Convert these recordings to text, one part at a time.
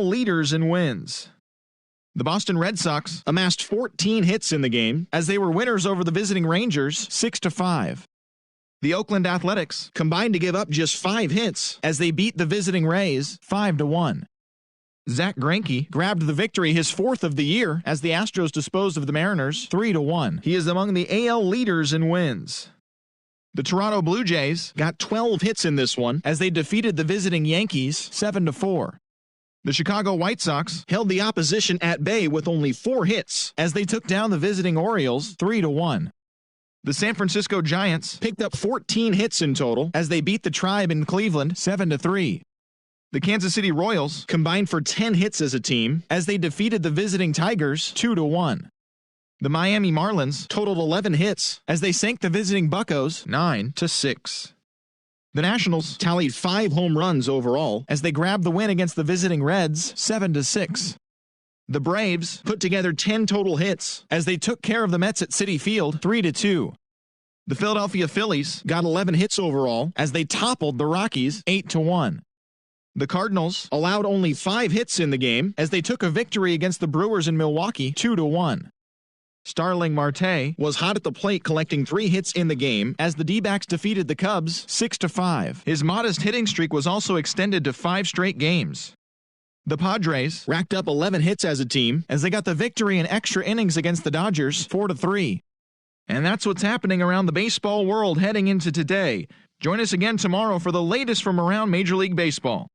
leaders in wins. The Boston Red Sox amassed 14 hits in the game as they were winners over the visiting Rangers 6-5. The Oakland Athletics combined to give up just 5 hits as they beat the visiting Rays 5-1. Zach Greinke grabbed the victory, his 4th of the year, as the Astros disposed of the Mariners 3-1. He is among the AL leaders in wins. The Toronto Blue Jays got 12 hits in this one as they defeated the visiting Yankees 7-4. The Chicago White Sox held the opposition at bay with only 4 hits as they took down the visiting Orioles 3-1. The San Francisco Giants picked up 14 hits in total as they beat the Tribe in Cleveland 7-3. The Kansas City Royals combined for 10 hits as a team as they defeated the visiting Tigers 2-1. The Miami Marlins totaled 11 hits as they sank the visiting Buccos 9-6. The Nationals tallied 5 home runs overall as they grabbed the win against the visiting Reds 7-6. The Braves put together 10 total hits as they took care of the Mets at Citi Field 3-2. The Philadelphia Phillies got 11 hits overall as they toppled the Rockies 8-1. The Cardinals allowed only 5 hits in the game as they took a victory against the Brewers in Milwaukee 2-1. Starling Marte was hot at the plate, collecting 3 hits in the game as the D-backs defeated the Cubs 6-5. His modest hitting streak was also extended to 5 straight games. The Padres racked up 11 hits as a team as they got the victory in extra innings against the Dodgers 4-3. And that's what's happening around the baseball world heading into today. Join us again tomorrow for the latest from around Major League Baseball.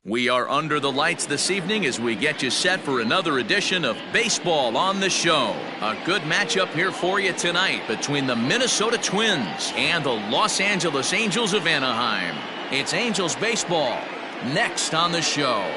We are under the lights this evening as we get you set for another edition of Baseball on the Show. A good matchup here for you tonight between the Minnesota Twins and the Los Angeles Angels of Anaheim. It's Angels baseball next on the show.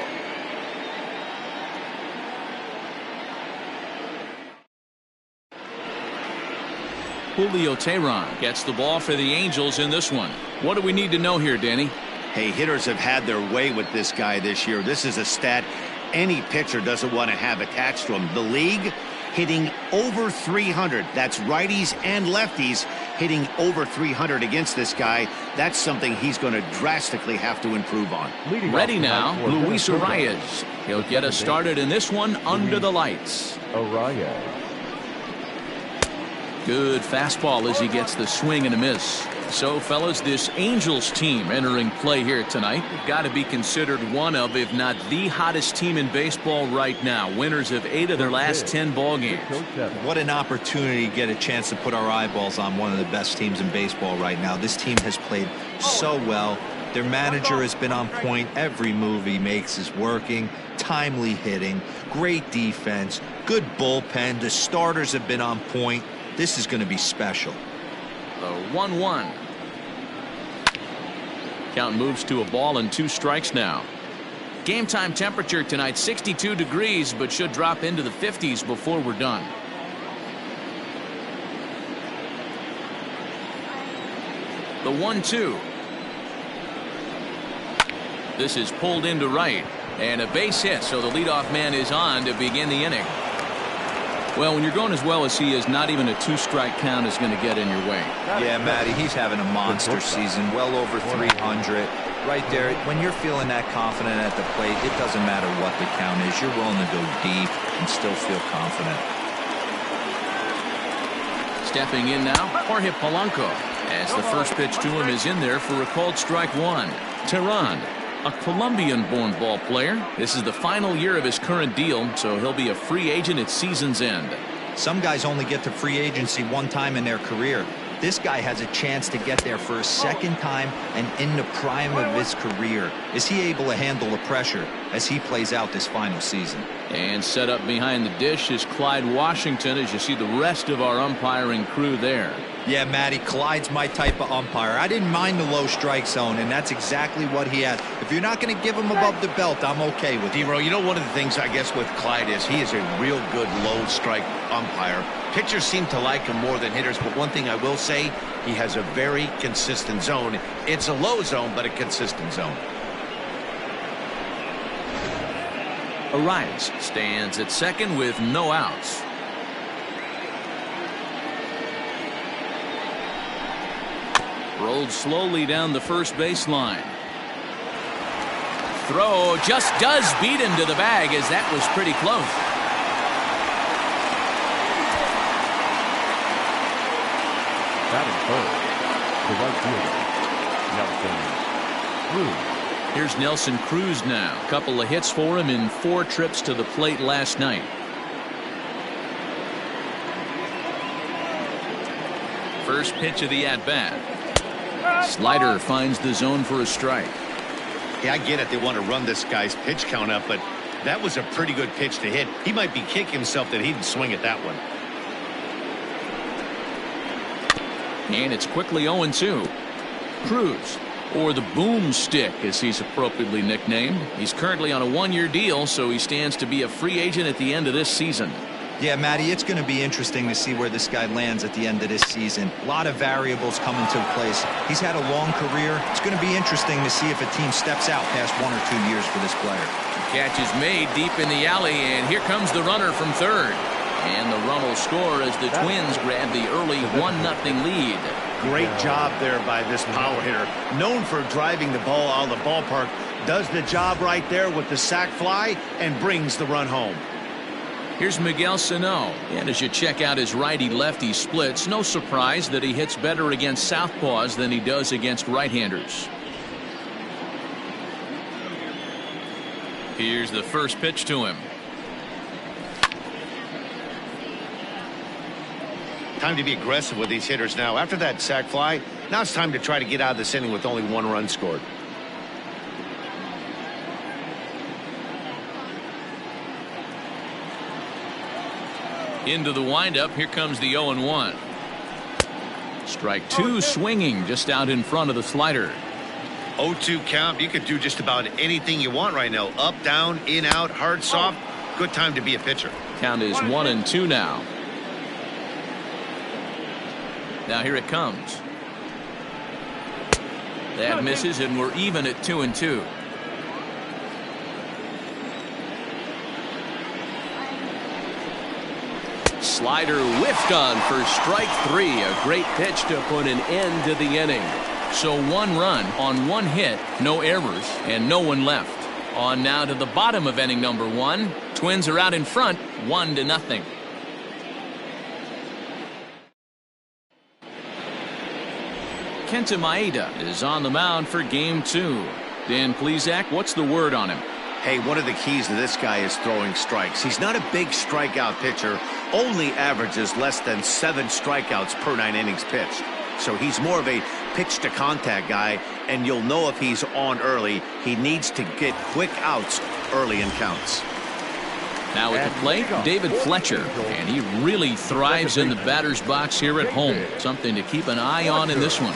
Julio Teheran gets the ball for the Angels in this one. What do we need to know here, Danny? Hey, hitters have had their way with this guy this year. This is a stat any pitcher doesn't want to have attached to him. The league hitting over 300. That's righties and lefties hitting over 300 against this guy. That's something he's going to drastically have to improve on. Ready now, Luis Arias. He'll get us started in this one under the lights. Arias. Good fastball as he gets the swing and a miss. So, fellas, this Angels team entering play here tonight got to be considered one of, if not the hottest team in baseball right now. Winners of 8 of their last 10 ball games. What an opportunity to get a chance to put our eyeballs on one of the best teams in baseball right now. This team has played so well. Their manager has been on point. Every move he makes is working. Timely hitting, great defense, good bullpen. The starters have been on point. This is going to be special. The 1-1. Count moves to a ball and 2 strikes now. Game time temperature tonight 62 degrees, but should drop into the 50s before we're done. The 1-2. This is pulled into right, and a base hit, so the leadoff man is on to begin the inning. Well, when you're going as well as he is, not even a 2-strike count is going to get in your way. Yeah, Matty, he's having a monster season, well over 300. Right there, when you're feeling that confident at the plate, it doesn't matter what the count is. You're willing to go deep and still feel confident. Stepping in now, Jorge Polanco, as the first pitch to him is in there for a called strike 1. Teheran, a Colombian-born ball player. This is the final year of his current deal, so he'll be a free agent at season's end. Some guys only get to free agency one time in their career. This guy has a chance to get there for a second time and in the prime of his career. Is he able to handle the pressure as he plays out this final season? And set up behind the dish is Clyde Washington, as you see the rest of our umpiring crew there. Yeah, Matty, Clyde's my type of umpire. I didn't mind the low strike zone, and that's exactly what he had. If you're not going to give him above the belt, I'm okay with it. D-Row, you know, one of the things I guess with Clyde is he is a real good low strike umpire. Pitchers seem to like him more than hitters, but one thing I will say, he has a very consistent zone. It's a low zone, but a consistent zone. Arias stands at second with no outs. Rolled slowly down the first baseline. Throw just does beat him to the bag, as that was pretty close. Here's Nelson Cruz now. A couple of hits for him in 4 trips to the plate last night. First pitch of the at-bat. Slider finds the zone for a strike. Yeah, I get it. They want to run this guy's pitch count up, but that was a pretty good pitch to hit. He might be kicking himself that he didn't swing at that one. And it's quickly 0-2. Cruz, or the boomstick as he's appropriately nicknamed. He's currently on a 1-year deal, so he stands to be a free agent at the end of this season. Yeah, Matty, it's going to be interesting to see where this guy lands at the end of this season. A lot of variables come into place. He's had a long career. It's going to be interesting to see if a team steps out past 1 or 2 years for this player. Catch is made deep in the alley, and here comes the runner from third. And the run will score as the Twins grab the early 1-0 lead. Great job there by this power hitter. Known for driving the ball out of the ballpark. Does the job right there with the sac fly and brings the run home. Here's Miguel Sano, and as you check out his righty-lefty splits, no surprise that he hits better against southpaws than he does against right-handers. Here's the first pitch to him. Time to be aggressive with these hitters now. After that sac fly, now it's time to try to get out of this inning with only 1 run scored. Into the windup. Here comes the 0-1. Strike two, swinging just out in front of the slider. 0-2 count. You could do just about anything you want right now. Up, down, in, out, hard, soft. Good time to be a pitcher. Count is 1-2 now. Now here it comes. That misses, and we're even at 2-2. Slider whiffed on for strike three. A great pitch to put an end to the inning. So 1 run on 1 hit, no errors, and no one left. On now to the bottom of inning number 1. Twins are out in front, 1-0. Kenta Maeda is on the mound for game 2. Dan Plesac, what's the word on him? Hey, one of the keys to this guy is throwing strikes. He's not a big strikeout pitcher, only averages less than 7 strikeouts per 9 innings pitched. So he's more of a pitch to contact guy, and you'll know if he's on early. He needs to get quick outs early in counts. Now at the plate, David Fletcher, and he really thrives in the batter's box here at home. Something to keep an eye on in this one.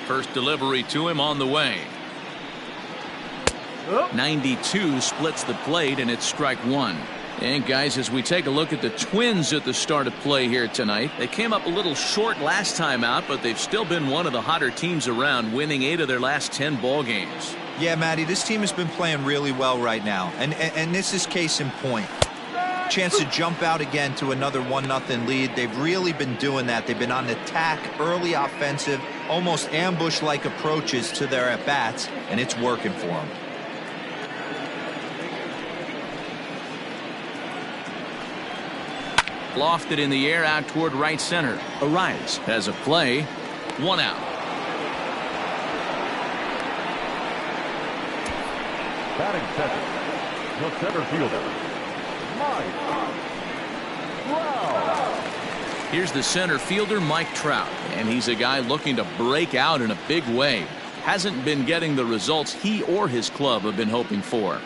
First delivery to him on the way. 92 splits the plate, and it's strike 1. And guys, as we take a look at the Twins at the start of play here tonight, they came up a little short last time out, but they've still been one of the hotter teams around, winning 8 of their last 10 ball games. Yeah, Matty, this team has been playing really well right now, and this is case in point. Chance to jump out again to another 1-0 lead. They've really been doing that. They've been on attack, early offensive, almost ambush-like approaches to their at-bats, and it's working for them. Lofted in the air out toward right center. Arias has a play. 1 out. Batting second, the center fielder, Trout. Here's the center fielder, Mike Trout, and he's a guy looking to break out in a big way. Hasn't been getting the results he or his club have been hoping for.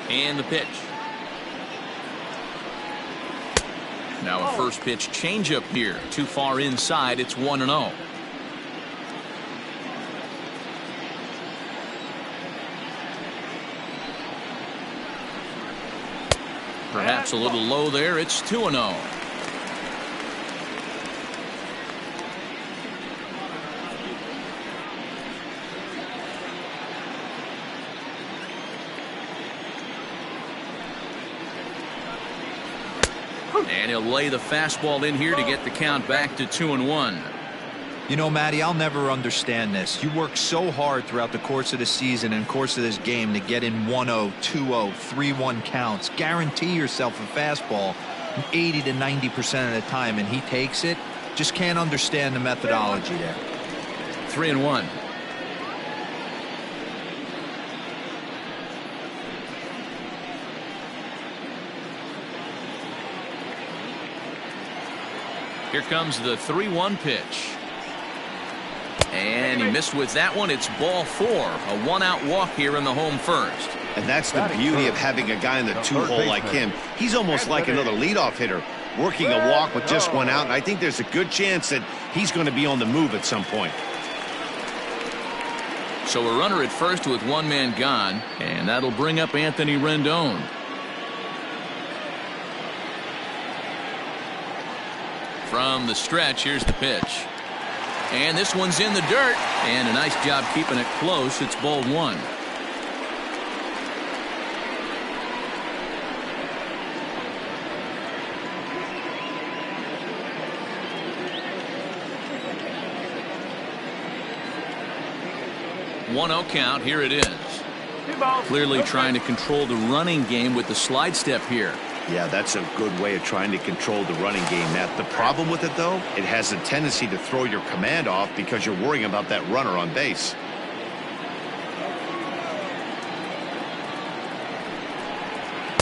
And the pitch. Now a first pitch changeup here. Too far inside. It's 1-0. Perhaps a little low there. It's 2-0. And he'll lay the fastball in here to get the count back to 2-1. You know, Matty, I'll never understand this. You work so hard throughout the course of the season and course of this game to get in 1-0, 2-0, 3-1 counts. Guarantee yourself a fastball 80 to 90% of the time, and he takes it. Just can't understand the methodology there. 3-1. Here comes the 3-1 pitch. And he missed with that one. It's ball 4. A 1-out walk here in the home first. And that's the beauty of having a guy in the 2-hole like him. He's almost like another leadoff hitter, working a walk with just 1 out. And I think there's a good chance that he's going to be on the move at some point. So a runner at first with 1 man gone, and that'll bring up Anthony Rendon. From the stretch, here's the pitch. And this one's in the dirt. And a nice job keeping it close. It's ball 1. One 0 count. Here it is. Clearly trying to control the running game with the slide step here. Yeah, that's a good way of trying to control the running game, Matt. The problem with it, though, it has a tendency to throw your command off because you're worrying about that runner on base.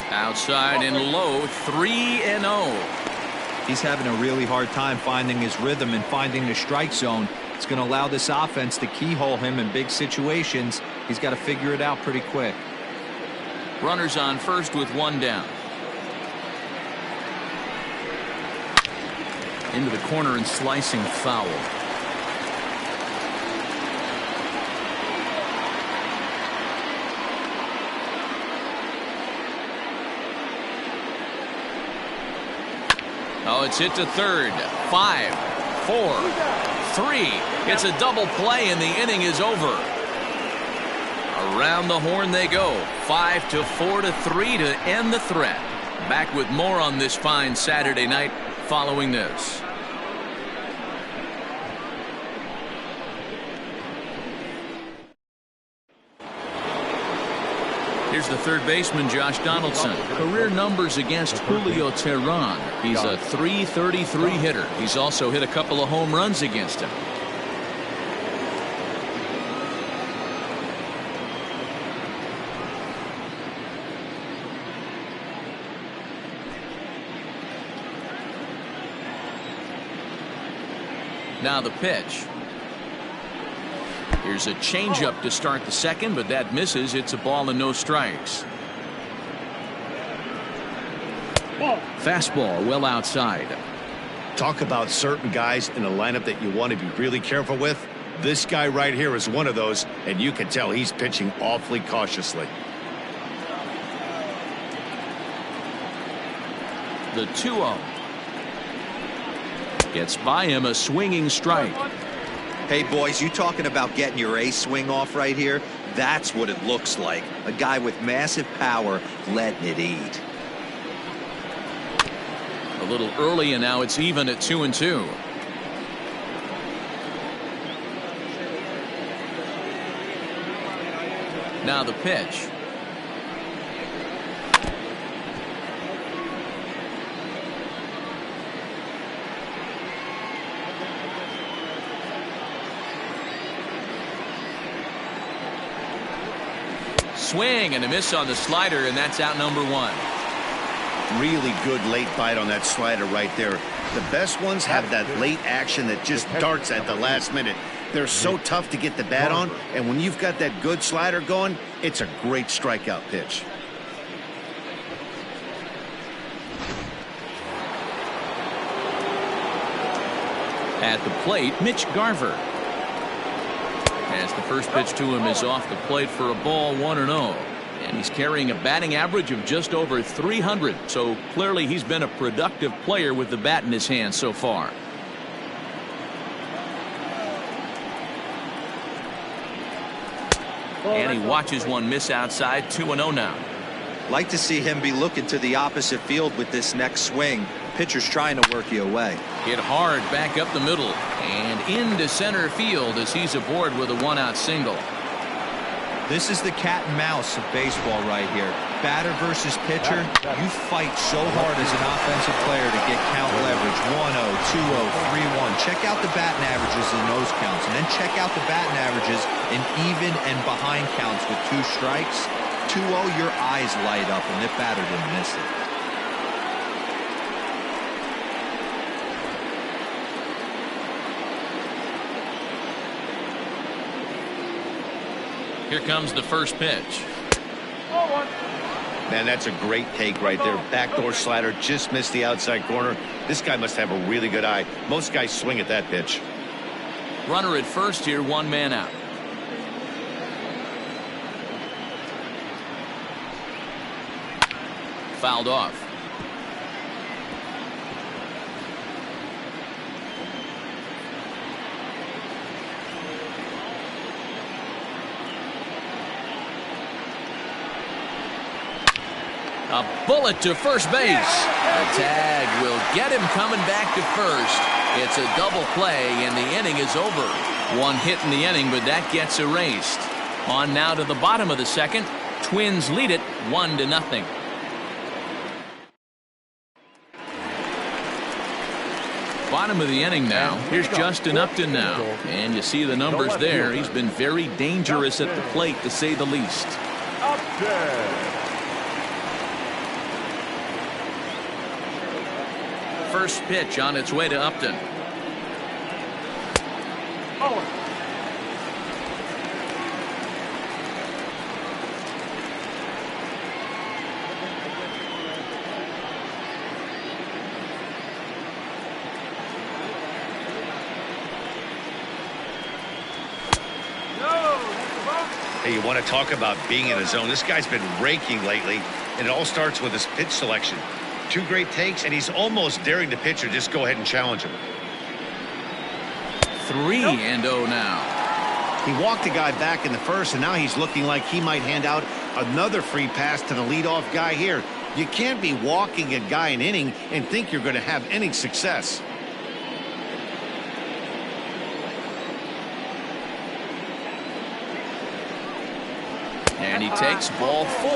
Outside and low, 3-0. He's having a really hard time finding his rhythm and finding the strike zone. It's going to allow this offense to keyhole him in big situations. He's got to figure it out pretty quick. Runners on first with one down. Into the corner and slicing foul. Oh, it's hit to third. 5, 4, 3. It's a double play and the inning is over. Around the horn they go. 5 to 4 to 3 to end the threat. Back with more on this fine Saturday night following this. Here's the third baseman, Josh Donaldson. Career numbers against Julio Teheran. He's a .333 hitter. He's also hit a couple of home runs against him. Now the pitch. Here's a changeup to start the second, but that misses. It's a ball and no strikes. Fastball well outside. Talk about certain guys in a lineup that you want to be really careful with. This guy right here is one of those, and you can tell he's pitching awfully cautiously. The 2-0. Gets by him, a swinging strike. Hey, boys, you talking about getting your ace swing off right here? That's what it looks like. A guy with massive power letting it eat. A little early, and now it's even at 2-2. Now the pitch. Swing and a miss on the slider, and that's out number 1. Really good late bite on that slider right there. The best ones have that late action that just darts at the last minute. They're so tough to get the bat on, and when you've got that good slider going, it's a great strikeout pitch. At the plate, Mitch Garver. As the first pitch to him is off the plate for a ball, 1-0. And he's carrying a batting average of just over 300. So clearly he's been a productive player with the bat in his hand so far. And he watches one miss outside. 2-0 now. Like to see him be looking to the opposite field with this next swing. Pitcher's trying to work you away. Hit hard back up the middle and into center field as he's aboard with a 1-out single. This is the cat and mouse of baseball right here. Batter versus pitcher. You fight so hard as an offensive player to get count leverage. 1-0, 2-0, 3-1. Check out the batting averages in those counts, and then check out the batting averages in even and behind counts with 2 strikes. 2-0, your eyes light up, and the batter didn't miss it. Here comes the first pitch. Man, that's a great take right there. Backdoor slider just missed the outside corner. This guy must have a really good eye. Most guys swing at that pitch. Runner at first here, 1 man out. Fouled off. A bullet to first base. The tag will get him coming back to first. It's a double play, and the inning is over. 1 hit in the inning, but that gets erased. On now to the bottom of the second. Twins lead it 1-0. Bottom of the inning now. Here's Justin Upton now. And you see the numbers there. He's been very dangerous at the plate, to say the least. first pitch on its way to Upton. Hey, you want to talk about being in a zone? This guy's been raking lately, and it all starts with his pitch selection. 2 great takes, and he's almost daring the pitcher just go ahead and challenge him. 3-0 now. He walked the guy back in the first, and now he's looking like he might hand out another free pass to the leadoff guy here. You can't be walking a guy an inning and think you're going to have any success. And he takes ball 4.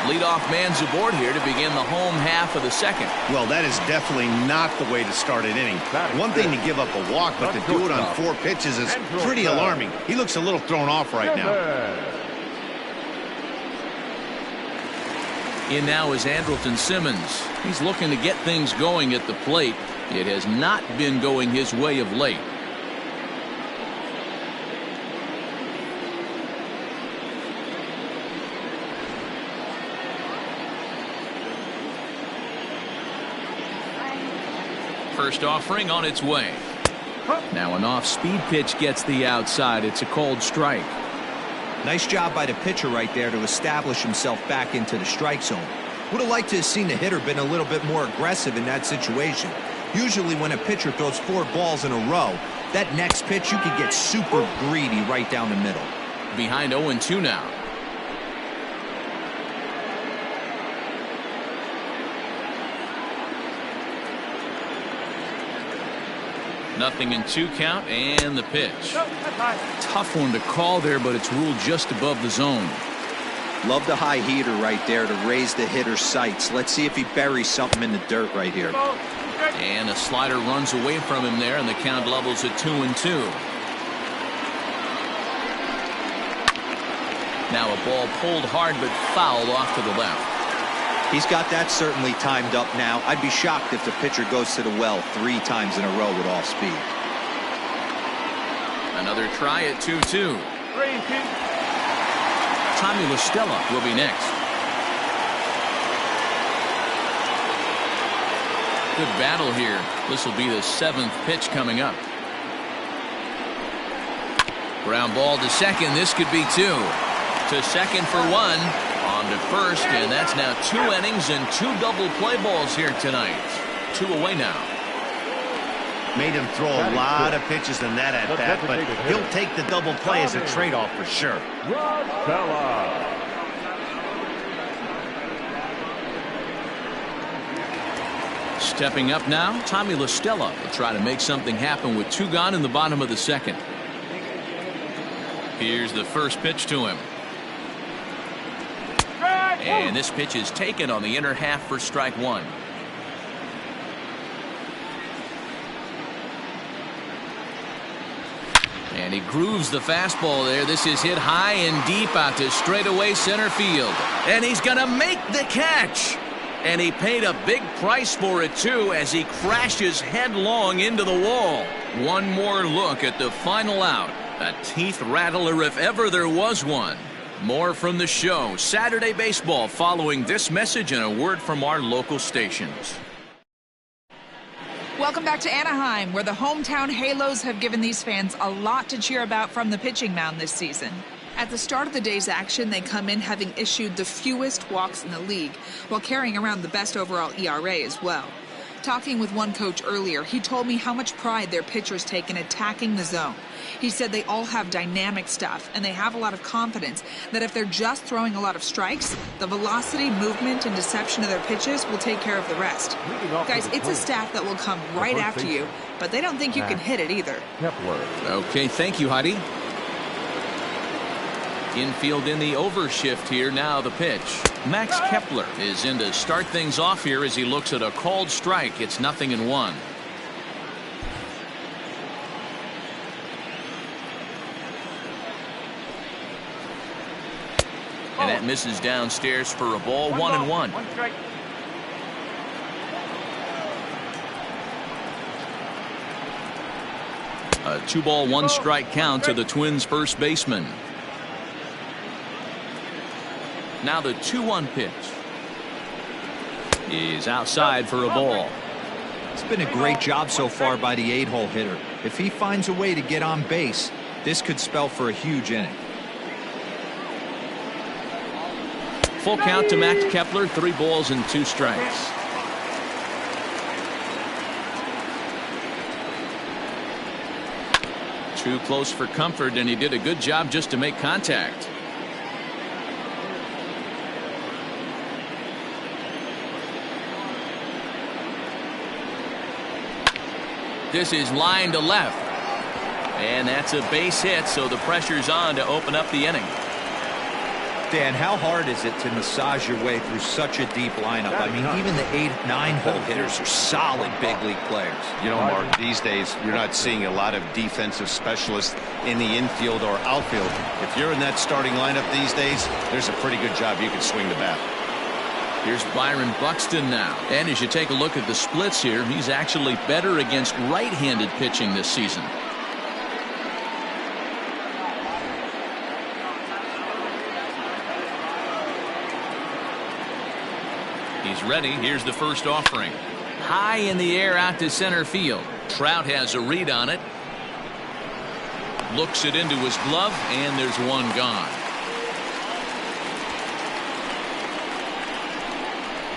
Leadoff man's aboard here to begin the home half of the second. Well, that is definitely not the way to start an inning. One thing to give up a walk, but to do it on 4 pitches is pretty alarming. He looks a little thrown off right now. In now is Andrelton Simmons. He's looking to get things going at the plate. It has not been going his way of late. First offering on its way. Now an off-speed pitch gets the outside. It's a cold strike. Nice job by the pitcher right there to establish himself back into the strike zone. Would have liked to have seen the hitter been a little bit more aggressive in that situation. Usually when a pitcher throws 4 balls in a row, that next pitch you could get super greedy right down the middle. Behind 0-2 now. Nothing in 2 count, and the pitch. Tough one to call there, but it's ruled just above the zone. Love the high heater right there to raise the hitter's sights. Let's see if he buries something in the dirt right here. And a slider runs away from him there, and the count levels at 2-2. Now a ball pulled hard but fouled off to the left. He's got that certainly timed up now. I'd be shocked if the pitcher goes to the well 3 times in a row with off speed. Another try at 2-2. Tommy LaStella will be next. Good battle here. This will be the 7th pitch coming up. Ground ball to second. This could be 2. To second for 1. On to first, and that's now 2 innings and 2 double play balls here tonight. 2 away now. Made him throw a lot of pitches in that at bat, but he'll take the double play as a trade-off for sure. Stepping up now, Tommy LaStella will try to make something happen with 2 gone in the bottom of the second. Here's the first pitch to him. And this pitch is taken on the inner half for strike 1. And he grooves the fastball there. This is hit high and deep out to straightaway center field. And he's going to make the catch. And he paid a big price for it, too, as he crashes headlong into the wall. One more look at the final out. A teeth rattler if ever there was one. More from the show. Saturday Baseball following this message and a word from our local stations. Welcome back to Anaheim, where the hometown Halos have given these fans a lot to cheer about from the pitching mound this season. At the start of the day's action, they come in having issued the fewest walks in the league, while carrying around the best overall ERA as well. Talking with one coach earlier, he told me how much pride their pitchers take in attacking the zone. He said they all have dynamic stuff, and they have a lot of confidence that if they're just throwing a lot of strikes, the velocity, movement, and deception of their pitches will take care of the rest. Guys, it's a staff that will come right after you, but they don't think you can hit it either. Okay, thank you, Heidi. Infield in the overshift here. Now the pitch. Max Kepler is in to start things off here as he looks at a called strike. It's 0-1. And that misses downstairs for a ball. 1-1. A 2-ball, 1-strike count to the Twins first baseman. Now the 2-1 pitch. He's outside for a ball. It's been a great job so far by the 8-hole hitter. If he finds a way to get on base, this could spell for a huge inning. Full count to Max Kepler, 3 balls and 2 strikes. Too close for comfort, and he did a good job just to make contact. This is line to left. And that's a base hit, so the pressure's on to open up the inning. Dan, how hard is it to massage your way through such a deep lineup? I mean, even the 8, 9-hole hitters are solid big league players. You know, Mark, these days you're not seeing a lot of defensive specialists in the infield or outfield. If you're in that starting lineup these days, there's a pretty good job you can swing the bat. Here's Byron Buxton now. And as you take a look at the splits here, he's actually better against right-handed pitching this season. He's ready. Here's the first offering. High in the air out to center field. Trout has a read on it. Looks it into his glove, and there's one gone.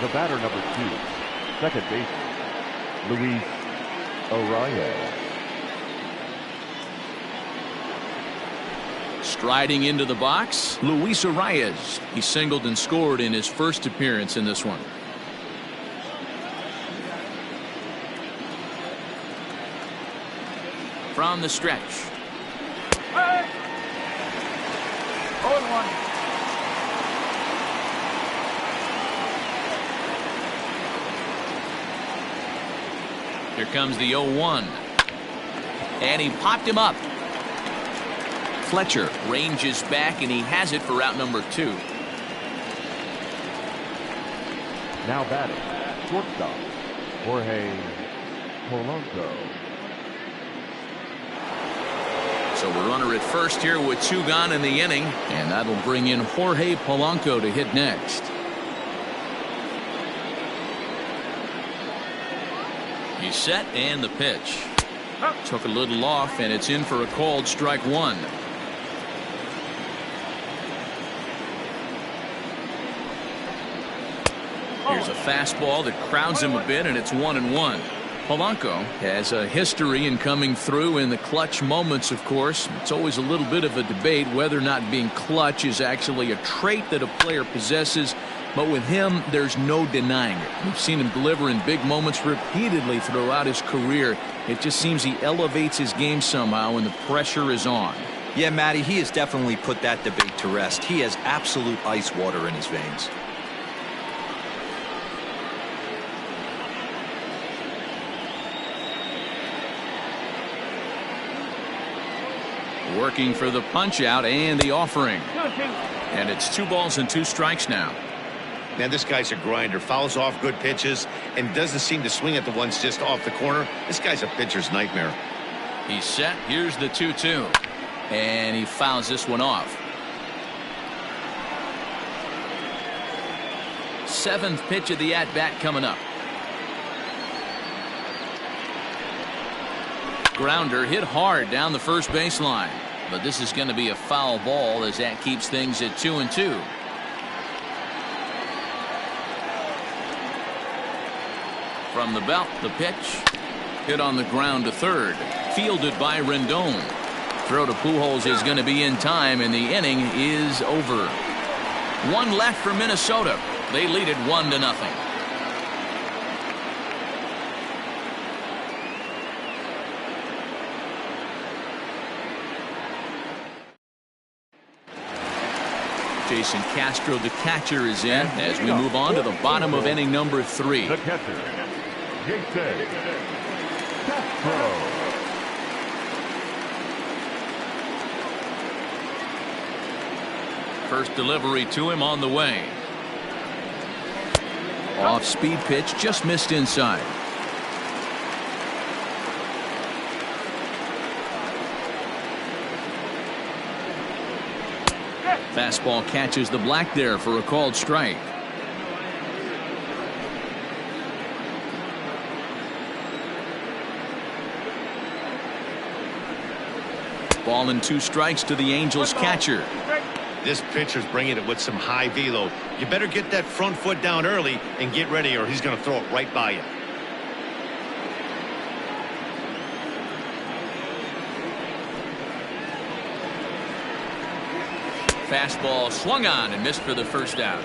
The batter, number 2, second baseman, Luis Arraez. Striding into the box, Luis Arraez. He singled and scored in his first appearance in this one. From the stretch. 0-1. Here comes the 0-1. And he popped him up. Fletcher ranges back, and he has it for out number 2. Now batting, shortstop, Jorge Polanco. So the runner at first here with 2 gone in the inning, and that'll bring in Jorge Polanco to hit next. He's set, and the pitch. Took a little off, and it's in for a called strike 1. Here's a fastball that crowds him a bit, and it's 1-1. Polanco has a history in coming through in the clutch moments, of course. It's always a little bit of a debate whether or not being clutch is actually a trait that a player possesses. But with him, there's no denying it. We've seen him deliver in big moments repeatedly throughout his career. It just seems he elevates his game somehow when the pressure is on. Yeah, Matty, he has definitely put that debate to rest. He has absolute ice water in his veins. Working for the punch out and the offering. And it's 2 balls and 2 strikes now. Man, this guy's a grinder. Fouls off good pitches and doesn't seem to swing at the ones just off the corner. This guy's a pitcher's nightmare. He's set. Here's the 2-2. And he fouls this one off. 7th pitch of the at-bat coming up. Grounder hit hard down the first baseline. But this is going to be a foul ball as that keeps things at 2-2. From the belt, the pitch. Hit on the ground to third. Fielded by Rendon. Throw to Pujols is going to be in time, and the inning is over. 1 left for Minnesota. They lead it 1-0. Jason Castro, the catcher, is in as we move on to the bottom of inning number 3. The catcher, Jason Castro. First delivery to him on the way. Off speed pitch, just missed inside. Fastball catches the black there for a called strike. Ball and 2 strikes to the Angels catcher. This pitcher's bringing it with some high velo. You better get that front foot down early and get ready, or he's going to throw it right by you. Fastball swung on and missed for the first out.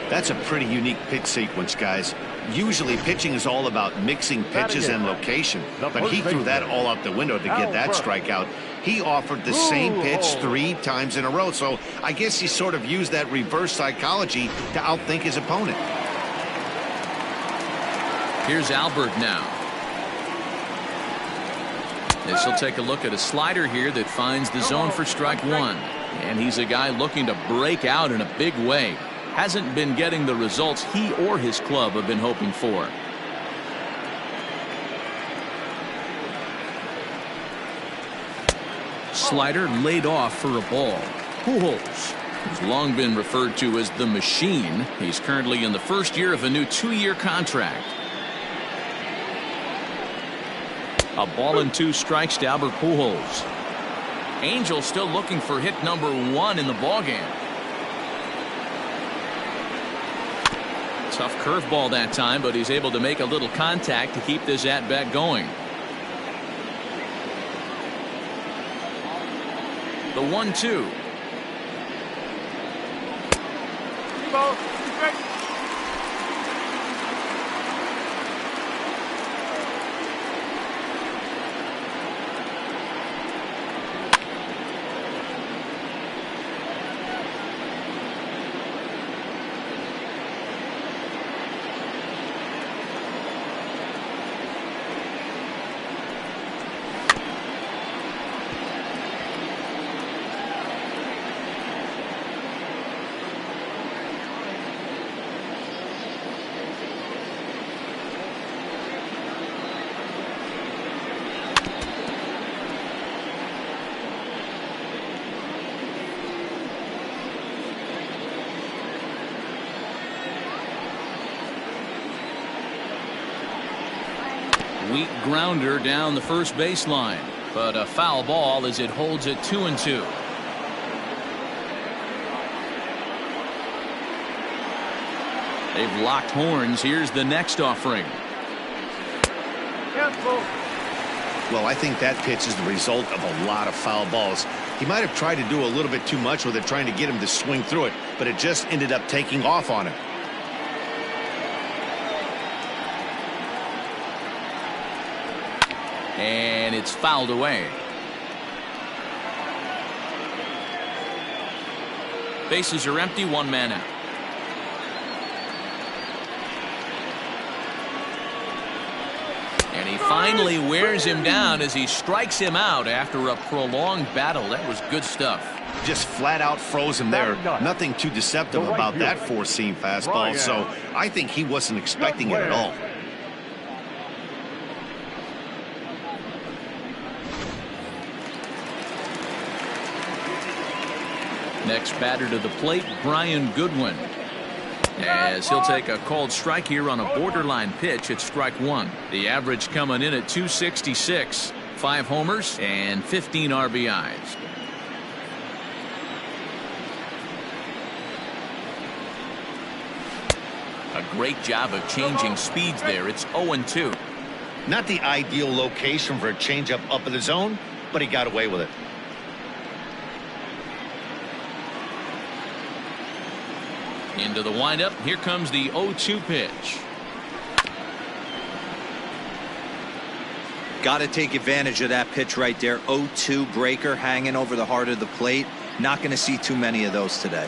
That's a pretty unique pitch sequence, guys. Usually pitching is all about mixing pitches and location, but he threw that all out the window to get that strikeout. He offered the same pitch 3 times in a row, so I guess he sort of used that reverse psychology to outthink his opponent. Here's Albert now. This will take a look at a slider here that finds the zone for strike 1. And he's a guy looking to break out in a big way. Hasn't been getting the results he or his club have been hoping for. Slider laid off for a ball. Pujols, who's long been referred to as the machine. He's currently in the first year of a new 2-year contract. A ball and 2 strikes to Albert Pujols. Angels still looking for hit number 1 in the ballgame. Tough curveball that time, but he's able to make a little contact to keep this at-bat going. The 1-2. Weak grounder down the first baseline, but a foul ball as it holds it 2-2. They've locked horns. Here's the next offering. Well, I think that pitch is the result of a lot of foul balls. He might have tried to do a little bit too much with it, trying to get him to swing through it, but it just ended up taking off on him. And it's fouled away. Bases are empty, 1 man out. And he finally wears him down as he strikes him out after a prolonged battle. That was good stuff. Just flat out froze him there. Nothing too deceptive about that 4-seam fastball, so I think he wasn't expecting it at all. Next batter to the plate, Brian Goodwin. As he'll take a called strike here on a borderline pitch at strike 1. The average coming in at 266. 5 homers and 15 RBIs. A great job of changing speeds there. It's 0-2. Not the ideal location for a changeup up in the zone, but he got away with it. Into the windup. Here comes the 0-2 pitch. Got to take advantage of that pitch right there. 0-2 breaker hanging over the heart of the plate. Not going to see too many of those today.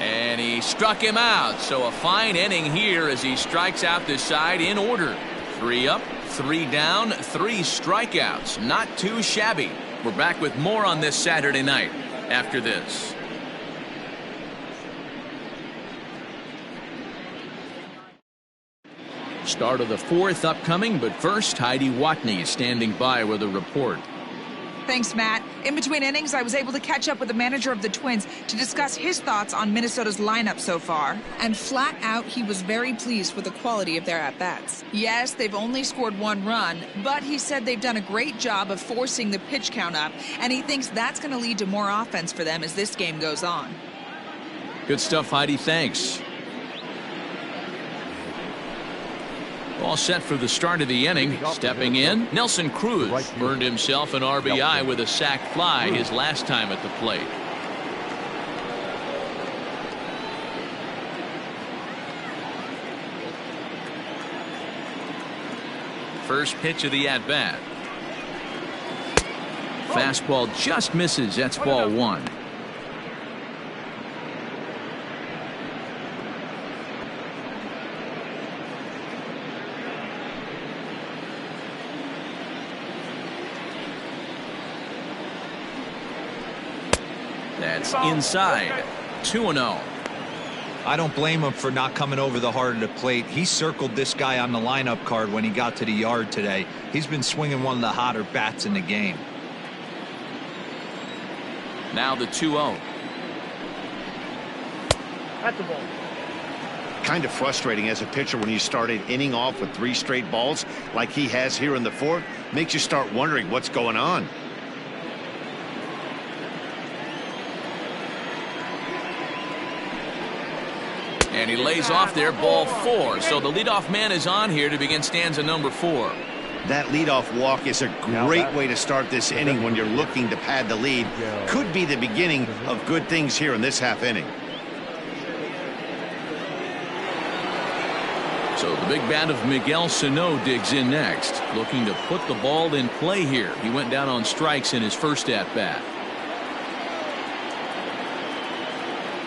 And he struck him out. So a fine inning here as he strikes out this side in order. 3 up, 3 down, 3 strikeouts. Not too shabby. We're back with more on this Saturday night after this. Start of the 4th upcoming, but first Heidi Watney standing by with a report. Thanks, Matt. In between innings, I was able to catch up with the manager of the Twins to discuss his thoughts on Minnesota's lineup so far. And flat out, he was very pleased with the quality of their at-bats. Yes, they've only scored 1 run, but he said they've done a great job of forcing the pitch count up, and he thinks that's going to lead to more offense for them as this game goes on. Good stuff, Heidi. Thanks. All set for the start of the inning. Stepping in, Nelson Cruz earned himself an RBI with a sac fly his last time at the plate. First pitch of the at-bat. Fastball just misses. That's ball 1. That's inside. 2-0. I don't blame him for not coming over the heart of the plate. He circled this guy on the lineup card when he got to the yard today. He's been swinging one of the hotter bats in the game. Now the 2-0. At the ball. Kind of frustrating as a pitcher when you started inning off with 3 straight balls like he has here in the 4th. Makes you start wondering what's going on. And he lays off there, ball 4. So the leadoff man is on here to begin stanza number 4. That leadoff walk is a great way to start this inning when you're looking to pad the lead. Could be the beginning of good things here in this half inning. So the big bat of Miguel Sano digs in next, looking to put the ball in play here. He went down on strikes in his first at bat.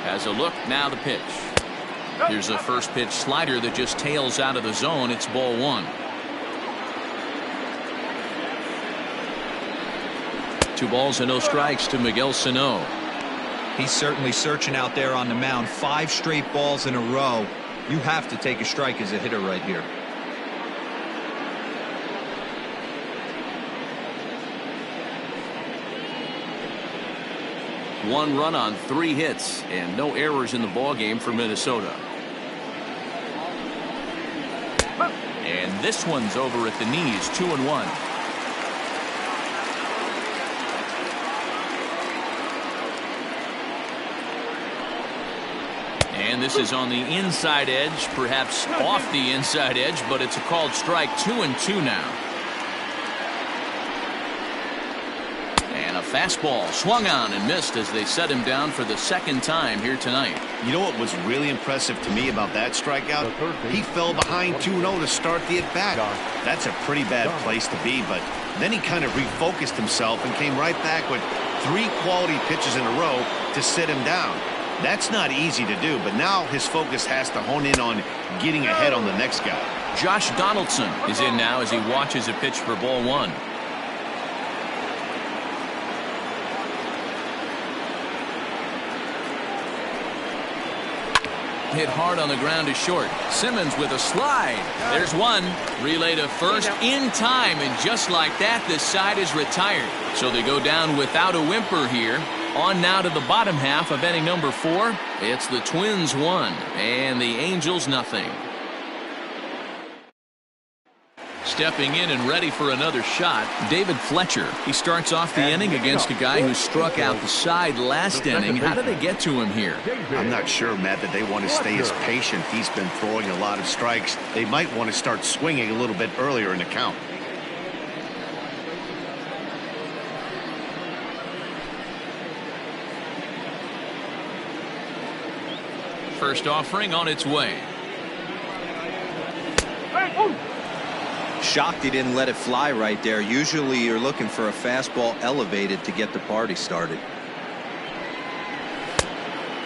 Has a look, now the pitch. Here's a first pitch slider that just tails out of the zone. It's ball 1. 2 balls and no strikes to Miguel Sano. He's certainly searching out there on the mound. 5 straight balls in a row. You have to take a strike as a hitter right here. One run on 3 hits and no errors in the ballgame for Minnesota. And this one's over at the knees, 2-1. And this is on the inside edge, perhaps off the inside edge, but it's a called strike. 2-2 now. And a fastball swung on and missed as they set him down for the 2nd time here tonight. You know what was really impressive to me about that strikeout? He fell behind 2-0 to start the at-bat. That's a pretty bad place to be, but then he kind of refocused himself and came right back with 3 quality pitches in a row to sit him down. That's not easy to do, but now his focus has to hone in on getting ahead on the next guy. Josh Donaldson is in now as he watches a pitch for ball 1. Hit hard on the ground to short. Simmons with a slide. There's one. Relay to first in time, and just like that, this side is retired. So they go down without a whimper here. On now to the bottom half of inning number 4. It's the Twins 1 and the Angels nothing. Stepping in and ready for another shot, David Fletcher. He starts off the inning against a guy who struck out the side last inning. How did they get to him here? I'm not sure, Matt, that they want to stay as patient. He's been throwing a lot of strikes. They might want to start swinging a little bit earlier in the count. First offering on its way. Shocked he didn't let it fly right there. Usually you're looking for a fastball elevated to get the party started.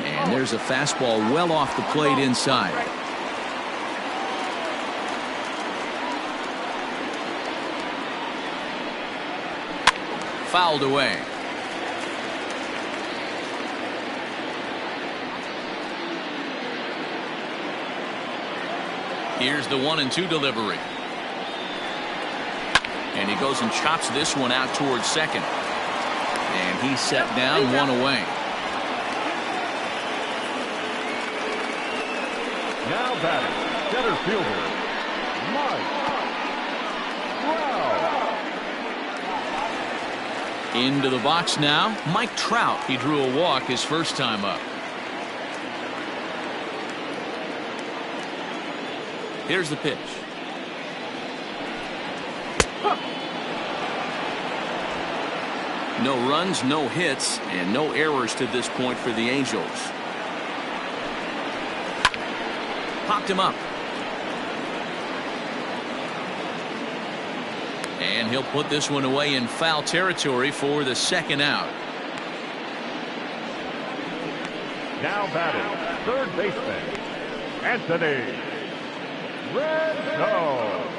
And there's a fastball well off the plate inside. Fouled away. Here's the 1-2 delivery. And he goes and chops this one out towards second. And he's set down, one away. Now batting, center fielder, Trout. Into the box now, Mike Trout. He drew a walk his first time up. Here's the pitch. No runs, no hits, and no errors to this point for the Angels. Popped him up. And he'll put this one away in foul territory for the second out. Now batting, third baseman, Anthony Rendon.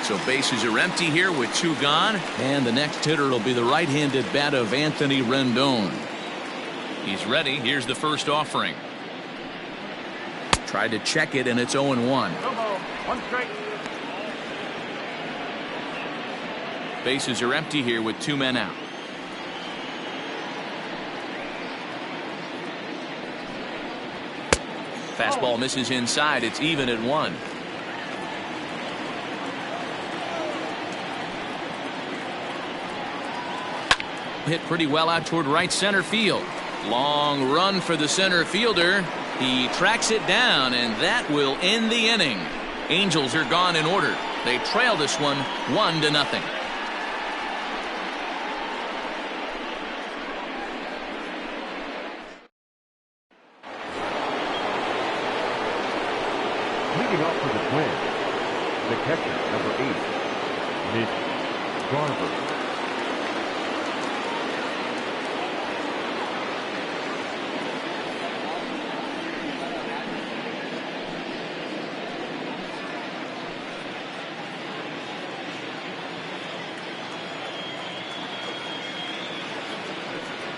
So bases are empty here with two gone, and the next hitter will be the right-handed bat of Anthony Rendon. He's ready. Here's the first offering. Tried to check it, and it's 0-1. One strike. Bases are empty here with two men out. Fastball misses inside. It's even at 1. Hit pretty well out toward right center field. Long run for the center fielder. He tracks it down, and that will end the inning. Angels are gone in order. They trail this one 1-0. Leading off for the Twins, the catcher, number 8, Mitch Garver.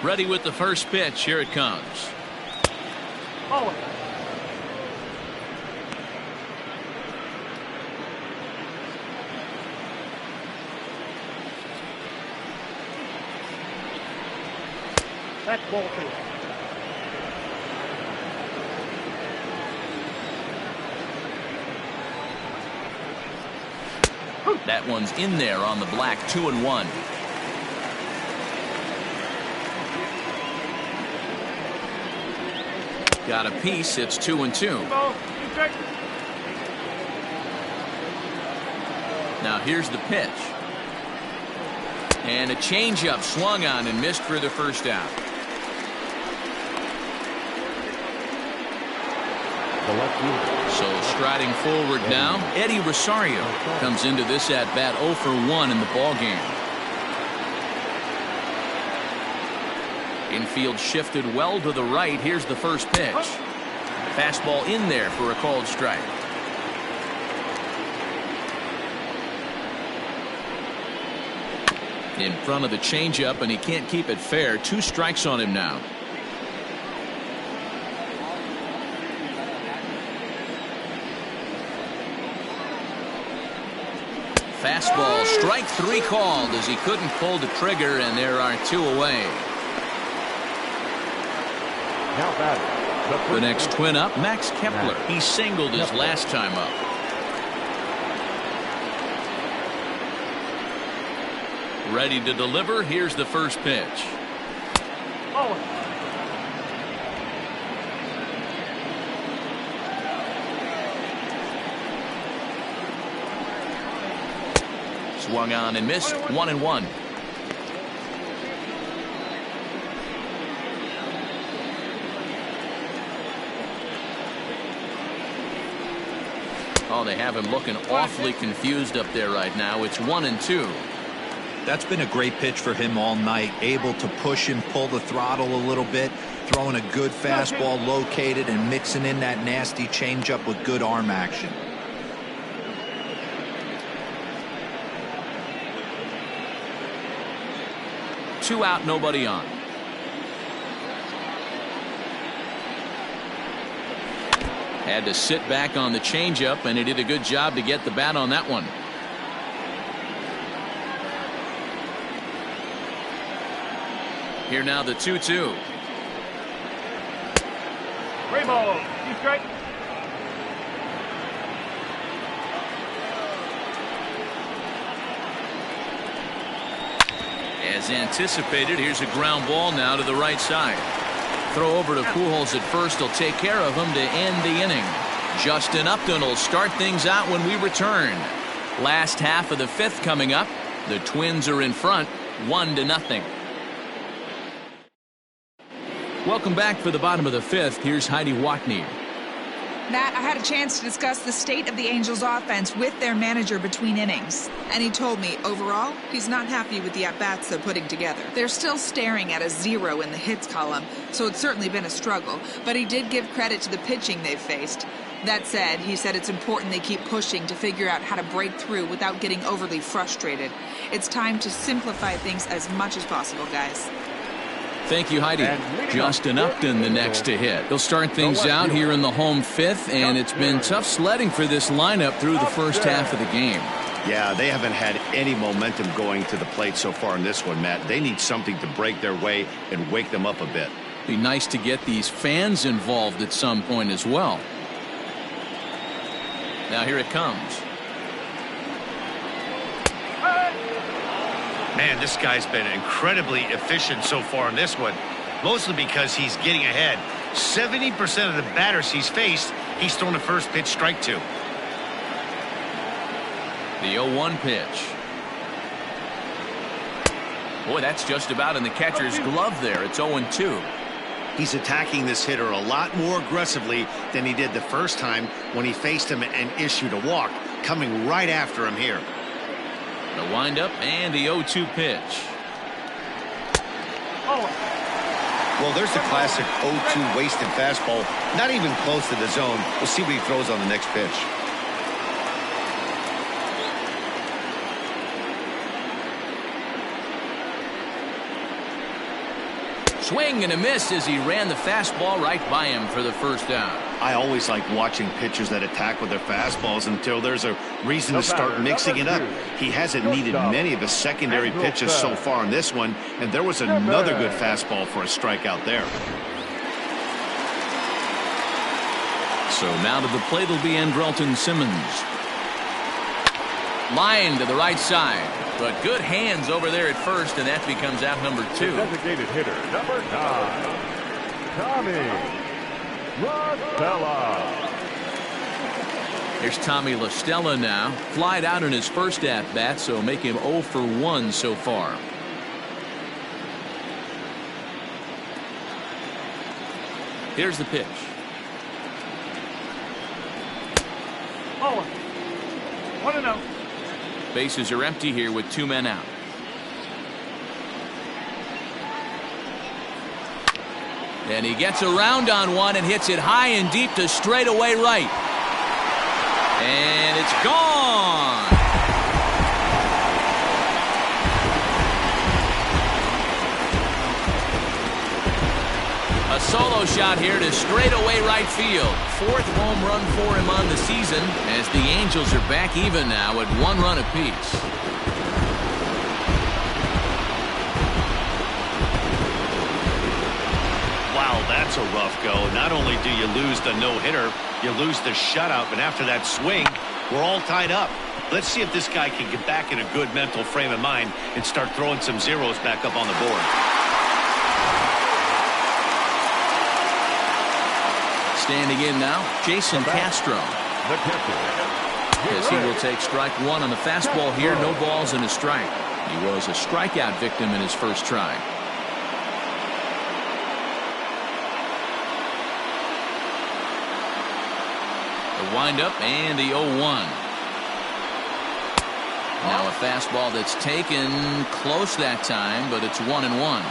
Ready with the first pitch. Here it comes. Oh. That's ball 2. That one's in there on the black. 2-1. Got a piece. It's 2-2. Now here's the pitch. And a changeup swung on and missed for the first out. So striding forward now, Eddie Rosario comes into this at bat 0 for 1 in the ball game. Infield shifted well to the right. Here's the first pitch. Fastball in there for a called strike. In front of the changeup, and he can't keep it fair. 2 strikes on him now. Fastball, strike 3 called as he couldn't pull the trigger, and there are 2 away. Now batting, the next twin up, Max Kepler. He singled his last time up. Ready to deliver. Here's the first pitch. Swung on and missed. 1-1. Oh, they have him looking awfully confused up there right now. It's 1-2. That's been a great pitch for him all night. Able to push and pull the throttle a little bit. Throwing a good fastball located and mixing in that nasty changeup with good arm action. Two out, nobody on. Had to sit back on the changeup, and he did a good job to get the bat on that one. Here now the 2-2. Three balls. You strike. As anticipated, here's a ground ball now to the right side. Throw over to Pujols at first. He'll take care of him to end the inning. Justin Upton will start things out when we return. Last half of the fifth coming up. The Twins are in front, 1-0. Welcome back for the bottom of the fifth. Here's Heidi Watney. Matt, I had a chance to discuss the state of the Angels offense with their manager between innings. And he told me, overall, he's not happy with the at-bats they're putting together. They're still staring at a 0 in the hits column, so it's certainly been a struggle. But he did give credit to the pitching they've faced. That said, he said it's important they keep pushing to figure out how to break through without getting overly frustrated. It's time to simplify things as much as possible, guys. Thank you, Heidi. Justin Upton the next to hit. He'll start things out here in the home fifth, and it's been tough sledding for this lineup through the first half of the game. Yeah, they haven't had any momentum going to the plate so far in this one, Matt. They need something to break their way and wake them up a bit. Be nice to get these fans involved at some point as well. Now here it comes. Man, this guy's been incredibly efficient so far in this one, mostly because he's getting ahead. 70% of the batters he's faced, he's thrown the first pitch strike to. The 0-1 pitch. Boy, that's just about in the catcher's glove there. It's 0-2. He's attacking this hitter a lot more aggressively than he did the first time when he faced him and issued a walk, coming right after him here. The windup and the 0-2 pitch. Well, there's the classic 0-2 wasted fastball. Not even close to the zone. We'll see what he throws on the next pitch. Swing and a miss as he ran the fastball right by him for the first down. I always like watching pitchers that attack with their fastballs until there's a reason to start mixing it up. He hasn't needed many of the secondary pitches so far in this one, and there was another good fastball for a strikeout there. So now to the plate will be Andrelton Simmons. Line to the right side. But good hands over there at first, and that becomes out number 2. The designated hitter, number 9, Tommy LaStella. Here's Tommy LaStella now. Flied out in his first at-bat, so make him 0 for 1 so far. Here's the pitch. Oh, 1-0. Bases are empty here with 2 men out. And he gets around on one and hits it high and deep to straightaway right. And it's gone. A solo shot here to straightaway right field. 4th home run for him on the season as the Angels are back even now at 1 run apiece. Wow, that's a rough go. Not only do you lose the no-hitter, you lose the shutout, but after that swing, we're all tied up. Let's see if this guy can get back in a good mental frame of mind and start throwing some zeros back up on the board. Standing in now, Jason Castro. The catcher. As he will take strike 1 on the fastball here. No balls and a strike. He was a strikeout victim in his first try. The windup and the 0-1. Now a fastball that's taken close that time, but it's 1-1.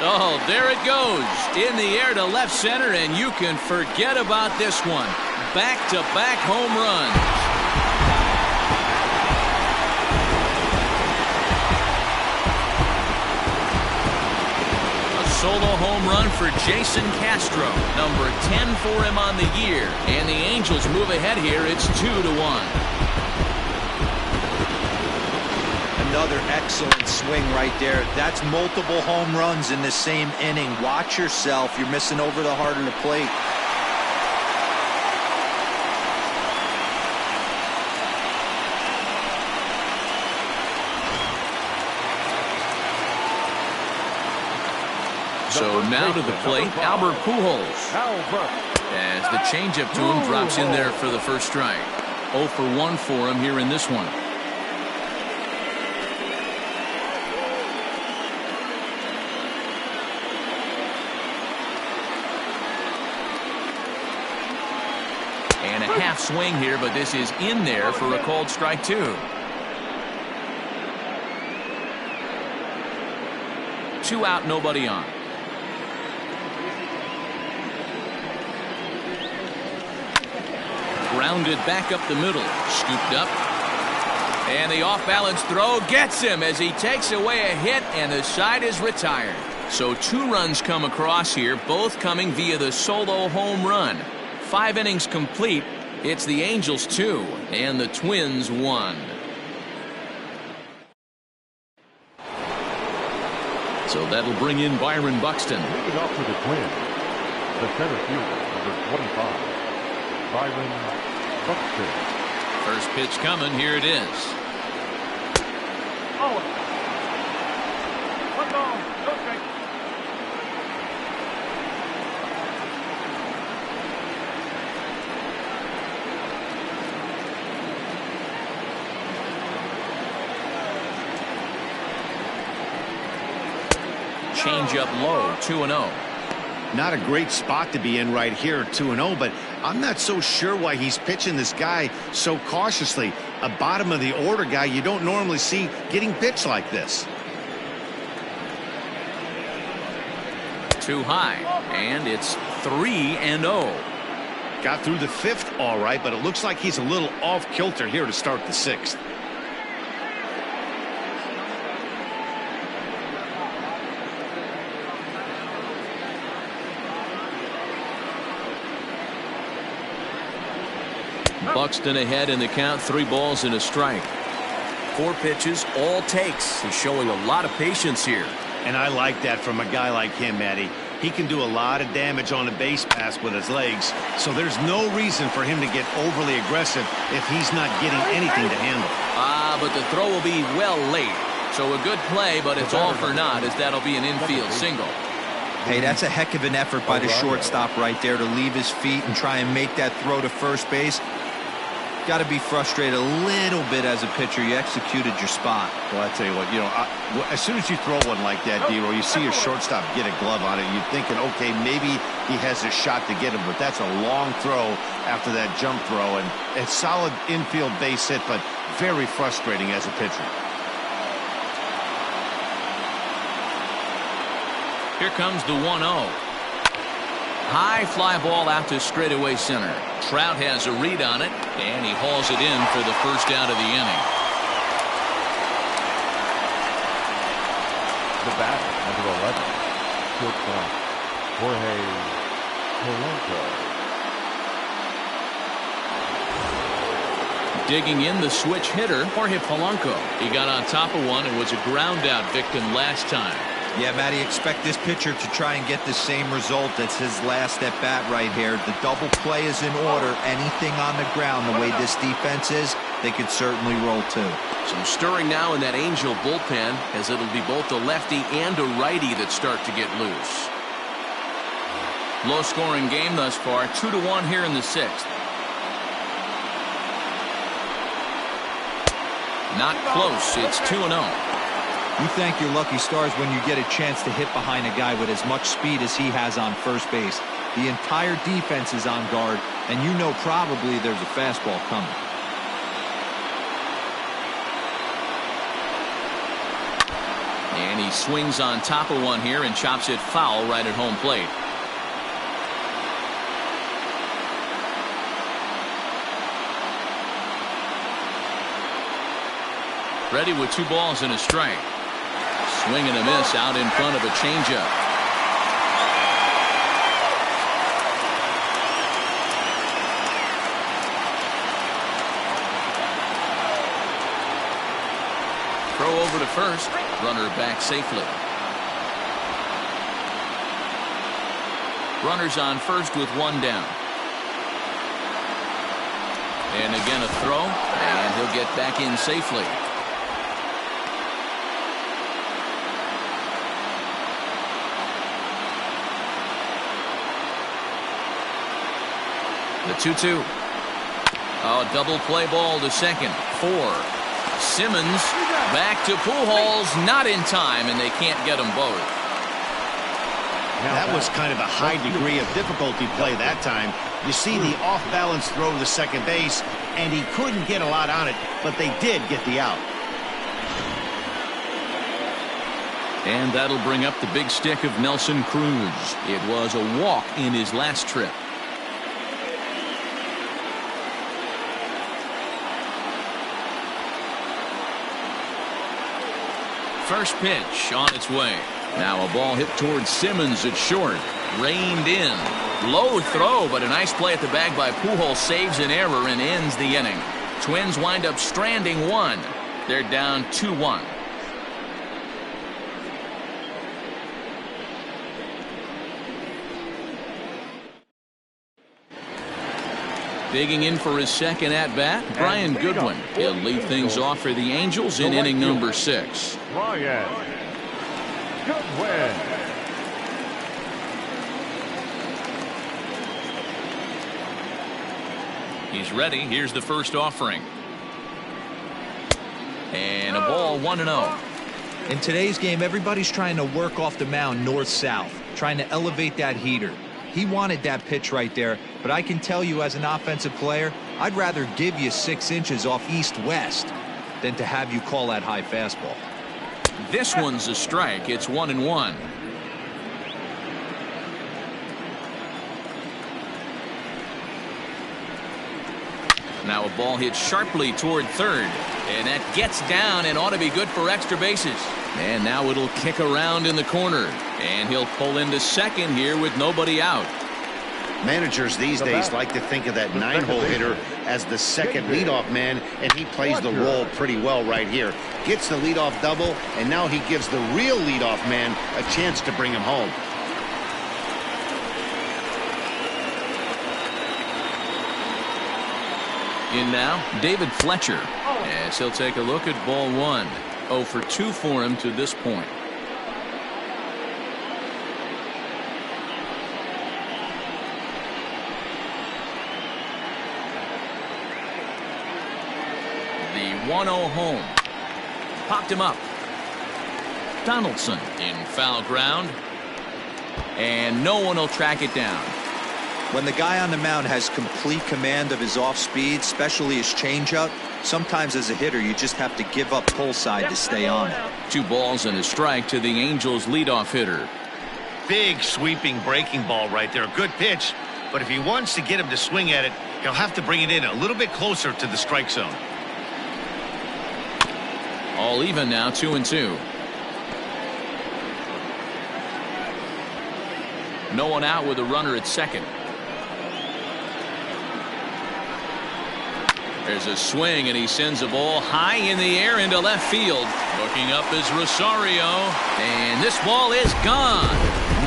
Oh, there it goes. In the air to left center, and you can forget about this one. Back-to-back home runs. A solo home run for Jason Castro. Number 10 for him on the year. And the Angels move ahead here. It's 2-1. another excellent swing right there. That's multiple home runs in the same inning. Watch yourself. You're missing over the heart of the plate. So now to the plate, Albert Pujols. As the changeup to him drops in there for the first strike. 0 for 1 for him here in this one. And a half swing here, but this is in there for a called strike 2. 2 out, nobody on. Grounded back up the middle, scooped up, and the off-balance throw gets him as he takes away a hit, and the side is retired. So 2 runs come across here, both coming via the solo home run. 5 innings complete. It's the Angels 2 and the Twins 1. So that'll bring in Byron Buxton. Leading off for the Twins, the center fielder, number 25, Byron Buxton. First pitch coming. Here it is. Oh. 1 ball, no strike. Change up low, 2-0. Not a great spot to be in right here, 2-0, but I'm not so sure why he's pitching this guy so cautiously. A bottom of the order guy you don't normally see getting pitched like this. Too high, and it's 3-0. Got through the 5th all right, but it looks like he's a little off kilter here to start the 6th. Buxton ahead in the count, 3 balls and a strike. 4 pitches, all takes. He's showing a lot of patience here. And I like that from a guy like him, Matty. He can do a lot of damage on a base pass with his legs, so there's no reason for him to get overly aggressive if he's not getting anything to handle. But the throw will be well late. So a good play, but it's all for naught, as that'll be an infield single. Hey, that's a heck of an effort by the shortstop right there to leave his feet and try and make that throw to first base. Got to be frustrated a little bit as a pitcher. You executed your spot. Well, I tell you what, as soon as you throw one like that, D-Roll, you see your shortstop get a glove on it, you're thinking, okay, maybe he has a shot to get him, but that's a long throw after that jump throw, and a solid infield base hit, but very frustrating as a pitcher. Here comes the 1-0. High fly ball out to straightaway center. Trout has a read on it, and he hauls it in for the first out of the inning. The batter, number 11, shortstop, Jorge Polanco. Digging in the switch hitter, Jorge Polanco. He got on top of one and was a ground out victim last time. Yeah, Matty, expect this pitcher to try and get the same result. That's his last at bat right here. The double play is in order. Anything on the ground, the way this defense is, they could certainly roll too. Some stirring now in that Angel bullpen, as it'll be both a lefty and a righty that start to get loose. Low scoring game thus far, 2-1 here in the 6th. Not close. It's 2-0. You thank your lucky stars when you get a chance to hit behind a guy with as much speed as he has on first base. The entire defense is on guard, and you know probably there's a fastball coming. And he swings on top of one here and chops it foul right at home plate. Ready with 2 balls and a strike. Swing and a miss out in front of a changeup. Throw over over to first. Runner back safely. Runners on first with one down. And again a throw, and he'll get back in safely. The 2-2. Oh, double play ball to second. 4. Simmons back to Pujols, not in time, and they can't get them both. That was kind of a high degree of difficulty play that time. You see the off-balance throw to second base, and he couldn't get a lot on it, but they did get the out. And that'll bring up the big stick of Nelson Cruz. It was a walk in his last trip. First pitch on its way. Now a ball hit towards Simmons at short. Reined in. Low throw, but a nice play at the bag by Pujols saves an error and ends the inning. Twins wind up stranding one. They're down 2-1. Digging in for his second at-bat, Brian Goodwin. He'll lead things off for the Angels in inning number 6. Brian Goodwin. He's ready. Here's the first offering. And a ball 1-0. In today's game, everybody's trying to work off the mound north-south, trying to elevate that heater. He wanted that pitch right there, but I can tell you as an offensive player, I'd rather give you 6 inches off east-west than to have you call that high fastball. This one's a strike. It's 1-1. Now a ball hit sharply toward third, and that gets down and ought to be good for extra bases. And now it'll kick around in the corner, and he'll pull into second here with nobody out. Managers these days like to think of that 9-hole hitter as the second leadoff man, and he plays the role pretty well right here. Gets the leadoff double, and now he gives the real leadoff man a chance to bring him home. In now, David Fletcher, as he'll take a look at ball 1. 0 for 2 for him to this point. The 1-0 home. Popped him up. Donaldson in foul ground. And no one will track it down. When the guy on the mound has complete command of his off speed, especially his changeup, sometimes as a hitter you just have to give up pull side to stay on it. 2 balls and a strike to the Angels leadoff hitter. Big sweeping breaking ball right there. Good pitch, but if he wants to get him to swing at it, he'll have to bring it in a little bit closer to the strike zone. All even now, 2-2. No one out with a runner at second. There's a swing, and he sends a ball high in the air into left field. Looking up is Rosario, and this ball is gone.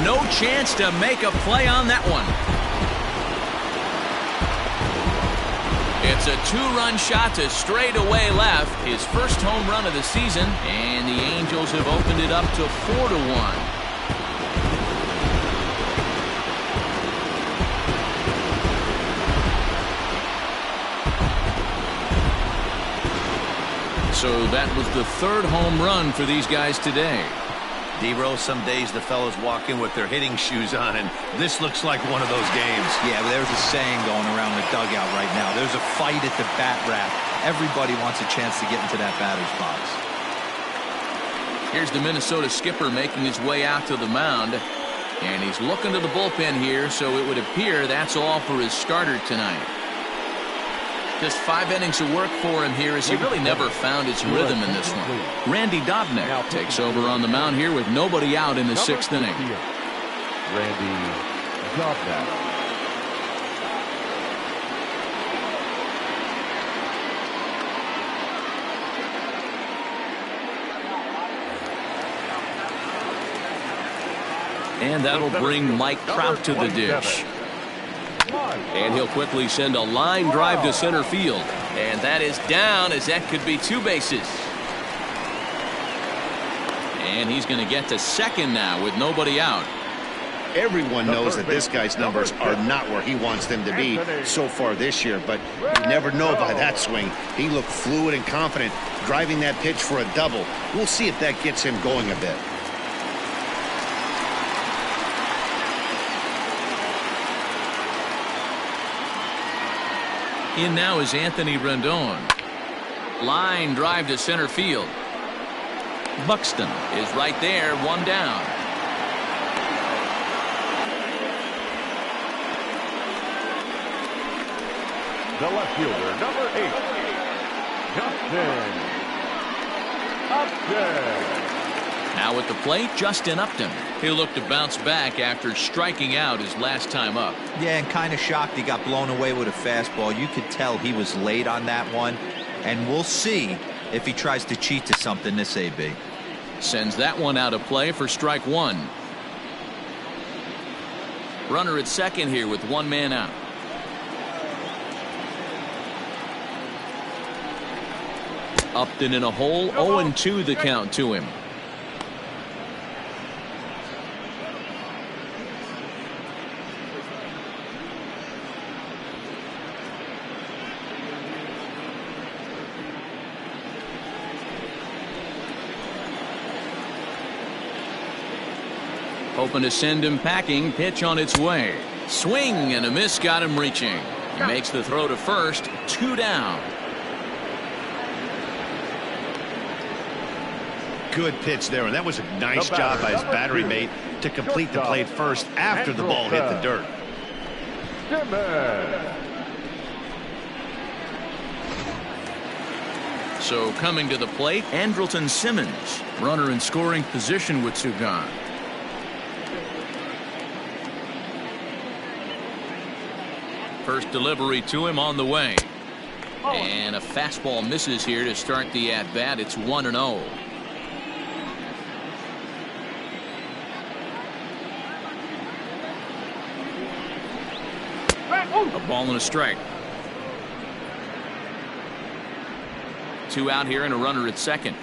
No chance to make a play on that one. It's a 2-run shot to straightaway left, his first home run of the season, and the Angels have opened it up to 4-1. So that was the 3rd home run for these guys today. D-Rose, some days the fellas walk in with their hitting shoes on, and this looks like one of those games. Yeah, but there's a saying going around the dugout right now. There's a fight at the bat rack. Everybody wants a chance to get into that batter's box. Here's the Minnesota skipper making his way out to the mound, and he's looking to the bullpen here, so it would appear that's all for his starter tonight. Just 5 innings of work for him here, as he really never found his rhythm in this one. Randy Dobnak takes over on the mound here with nobody out in the 6th inning. Randy Dobnak. And that'll bring Mike Trout to the dish. And he'll quickly send a line drive to center field. And that is down, as that could be 2 bases. And he's going to get to second now with nobody out. Everyone knows that this guy's numbers are not where he wants them to be so far this year, but you never know by that swing. He looked fluid and confident, driving that pitch for a double. We'll see if that gets him going a bit. In now is Anthony Rendon. Line drive to center field. Buxton is right there, 1 down. The left fielder, number 8, Justin Upton. Now at the plate, Justin Upton. He'll look to bounce back after striking out his last time up. Yeah, and kind of shocked he got blown away with a fastball. You could tell he was late on that one. And we'll see if he tries to cheat to something this AB. Sends that one out of play for strike 1. Runner at second here with 1 man out. Upton in a hole, 0-2 the count to him. Hoping to send him packing. Pitch on its way. Swing and a miss got him reaching. Makes the throw to first. 2 down. Good pitch there, and that was a nice job by his battery mate to complete the play first after the ball hit the dirt. So coming to the plate, Andrelton Simmons, runner in scoring position with 2 gone. First delivery to him on the way. And a fastball misses here to start the at-bat. It's 1-0. A ball and a strike. 2 out here and a runner at second.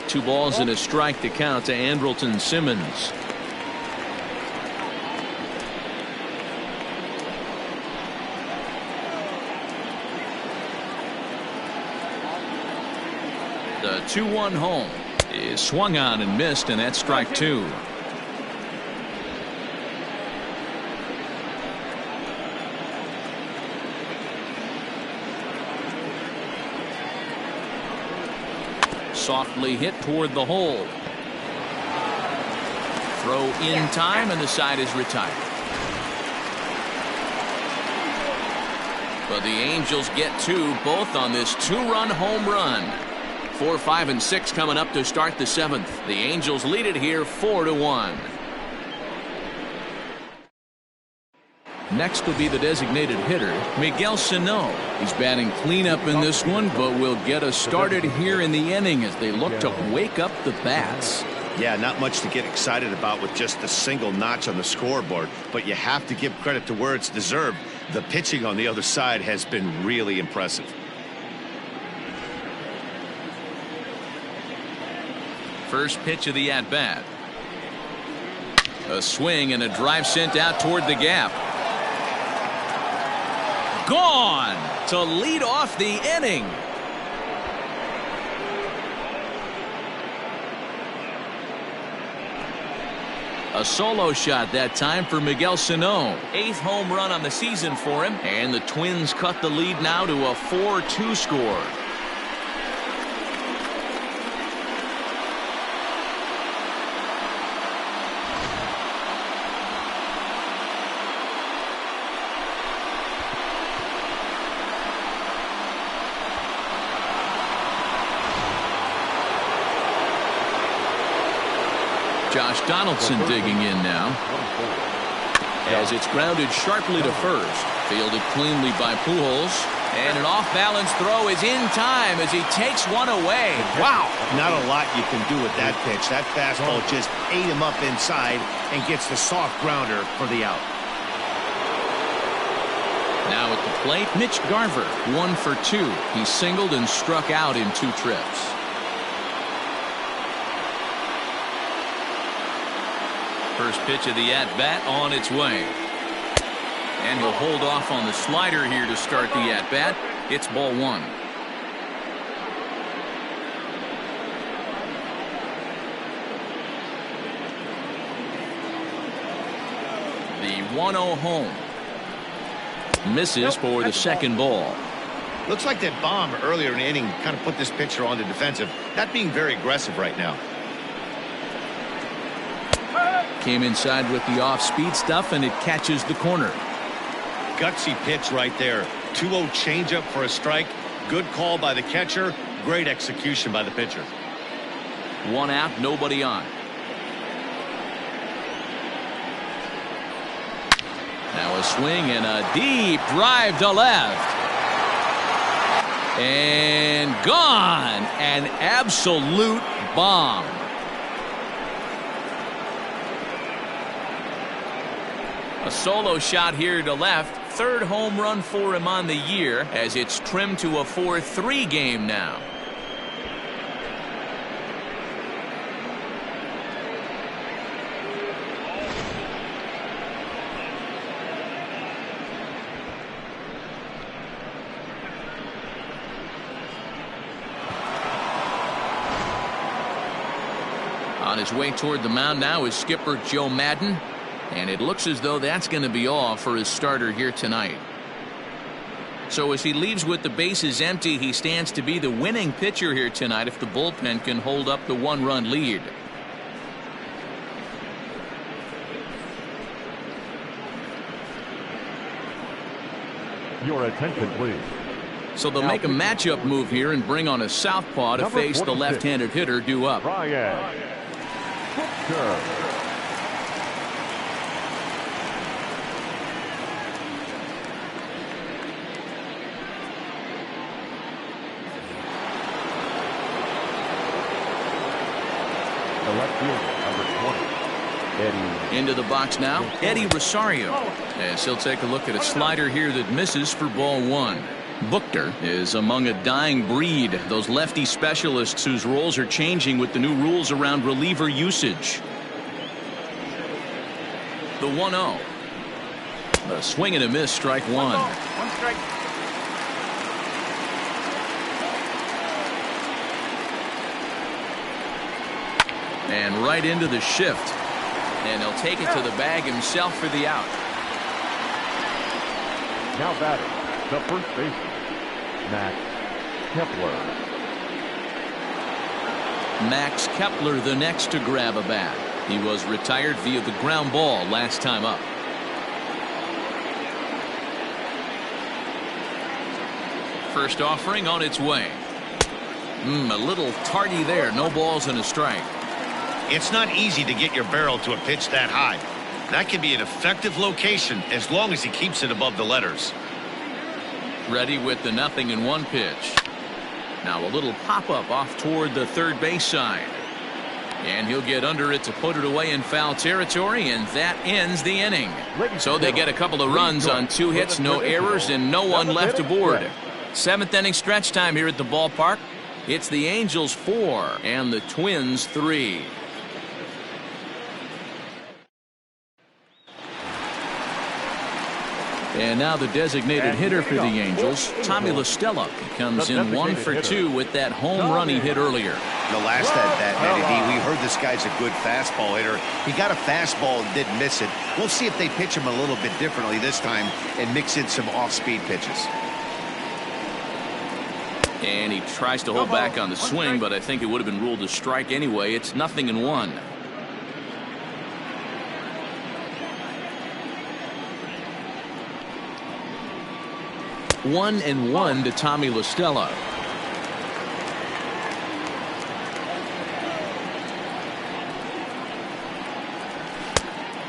Two balls and a strike to count to Andrelton Simmons. The 2-1 home is swung on and missed, and that's strike 2. Softly hit toward the hole. Throw in time, and the side is retired. But the Angels get 2, both on this 2-run home run. 4, 5, and 6 coming up to start the 7th. The Angels lead it here 4-1. Next will be the designated hitter, Miguel Sano. He's batting cleanup in this one, but will get us started here in the inning as they look to wake up the bats. Yeah, not much to get excited about with just a single notch on the scoreboard, but you have to give credit to where it's deserved. The pitching on the other side has been really impressive. First pitch of the at-bat. A swing and a drive sent out toward the gap. Gone to lead off the inning. A solo shot that time for Miguel Sano. 8th home run on the season for him, and the Twins cut the lead now to a 4-2 score. Josh Donaldson digging in now. As it's grounded sharply to first. Fielded cleanly by Pujols. And an off-balance throw is in time as he takes one away. Wow. Not a lot you can do with that pitch. That fastball just ate him up inside and gets the soft grounder for the out. Now at the plate, Mitch Garver, 1 for 2. He singled and struck out in 2 trips. First pitch of the at-bat on its way. And he'll hold off on the slider here to start the at-bat. It's ball 1. The 1-0 home. Misses for the second ball. Looks like that bomb earlier in the inning kind of put this pitcher on the defensive. Not being very aggressive right now. Came inside with the off-speed stuff, and it catches the corner. Gutsy pitch right there. 2-0 changeup for a strike. Good call by the catcher. Great execution by the pitcher. 1 out, nobody on. Now a swing and a deep drive to left. And gone. An absolute bomb. A solo shot here to left. 3rd home run for him on the year as it's trimmed to a 4-3 game now. On his way toward the mound now is skipper Joe Madden. And it looks as though that's going to be all for his starter here tonight. So as he leaves with the bases empty, he stands to be the winning pitcher here tonight if the bullpen can hold up the 1-run lead. Your attention, please. So they'll make a matchup move here and bring on a southpaw to face the left-handed hitter due up. Ryan. The left fielder, number 20, Eddie. Into the box now, Eddie Rosario. As he'll take a look at a slider here that misses for ball 1. Buchter is among a dying breed, those lefty specialists whose roles are changing with the new rules around reliever usage. The 1-0. A swing and a miss, strike 1. 1 strike. And right into the shift. And he'll take it to the bag himself for the out. Now batting, the first baseman, Max Kepler. Max Kepler the next to grab a bat. He was retired via the ground ball last time up. First offering on its way. A little tardy there. No balls and a strike. It's not easy to get your barrel to a pitch that high. That can be an effective location as long as he keeps it above the letters. Ready with the 0-1 pitch. Now a little pop-up off toward the third base side. And he'll get under it to put it away in foul territory, and that ends the inning. So they get a couple of runs on 2 hits, no errors, and no one left aboard. 7th inning stretch time here at the ballpark. It's the Angels 4 and the Twins 3. And now the designated hitter for the Angels, Tommy La Stella, comes in 1 for 2 with that home run he hit earlier. The last at that, Matty, we heard this guy's a good fastball hitter. He got a fastball and didn't miss it. We'll see if they pitch him a little bit differently this time and mix in some off-speed pitches. And he tries to hold back on the swing, but I think it would have been ruled a strike anyway. It's 0-1. One and 1 to Tommy La Stella.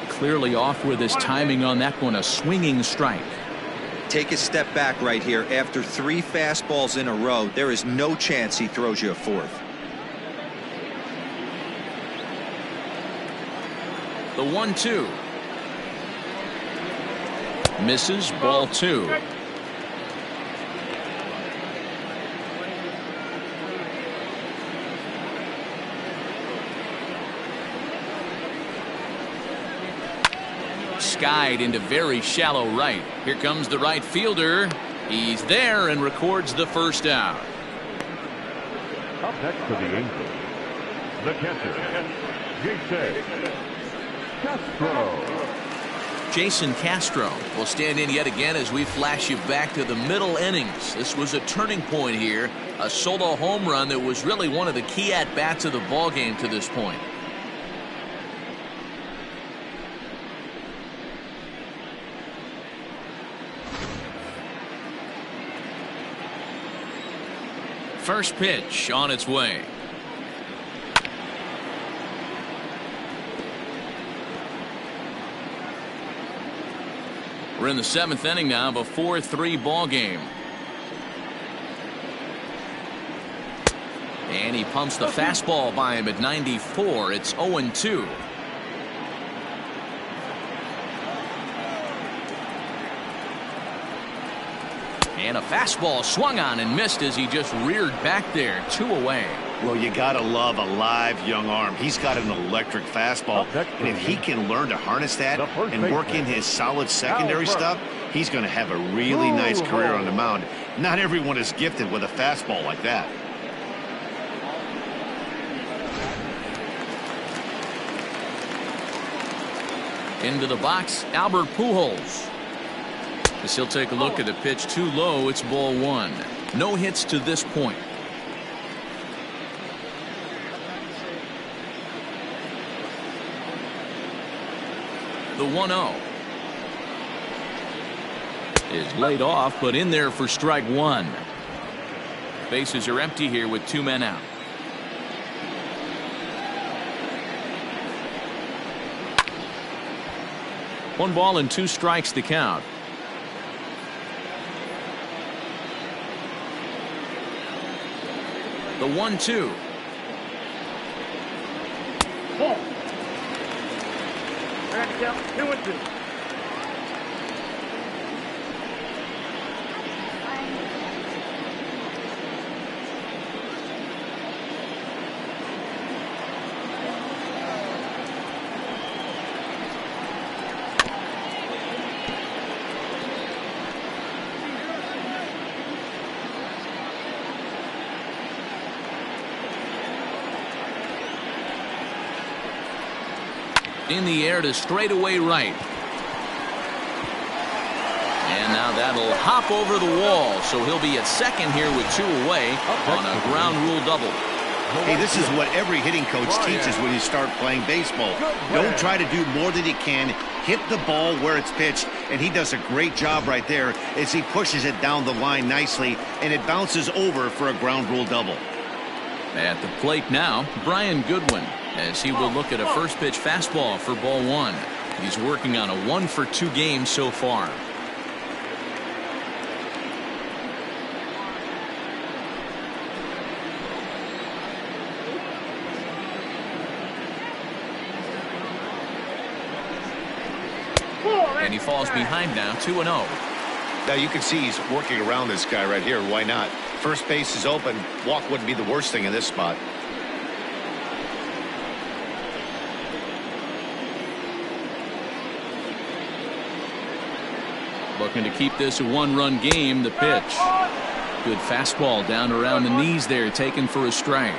Clearly off with his timing on that one, a swinging strike. take a step back right here. After 3 fastballs in a row, there is no chance he throws you a 4th. The 1-2. Misses, ball 2. Skied into very shallow right. Here comes the right fielder. He's there and records the first out. Up next for the Angels, the catcher, Jason Castro will stand in yet again as we flash you back to the middle innings. This was a turning point here. A solo home run that was really one of the key at-bats of the ballgame to this point. First pitch on its way. We're in the 7th inning now of a 4-3 ball game. And he pumps the fastball by him at 94. It's 0-2. And a fastball swung on and missed as he just reared back there. 2 away. Well, you gotta love a live young arm. He's got an electric fastball, and if he can learn to harness that and work in his solid secondary stuff, he's going to have a really nice career on the mound. Not everyone is gifted with a fastball like that. Into the box, Albert Pujols. As he'll take a look at the pitch too low, it's ball 1. No hits to this point. The 1-0 is laid off, but in there for strike 1. Bases are empty here with 2 men out. One ball and 2 strikes to count. The 1-2. Down 2-2. In the air to straightaway right. And now that'll hop over the wall, so he'll be at second here with 2 away on a ground rule double. Hey, this is what every hitting coach teaches when you start playing baseball. Don't try to do more than you can. Hit the ball where it's pitched, and he does a great job right there as he pushes it down the line nicely, and it bounces over for a ground rule double. At the plate now, Brian Goodwin, as he will look at a first pitch fastball for ball 1. He's working on a 1-for-2 game so far. And he falls behind now, 2-0. Now you can see he's working around this guy right here. Why not? First base is open. Walk wouldn't be the worst thing in this spot. Looking to keep this a 1-run game. The pitch. Good fastball down around the knees there, taken for a strike.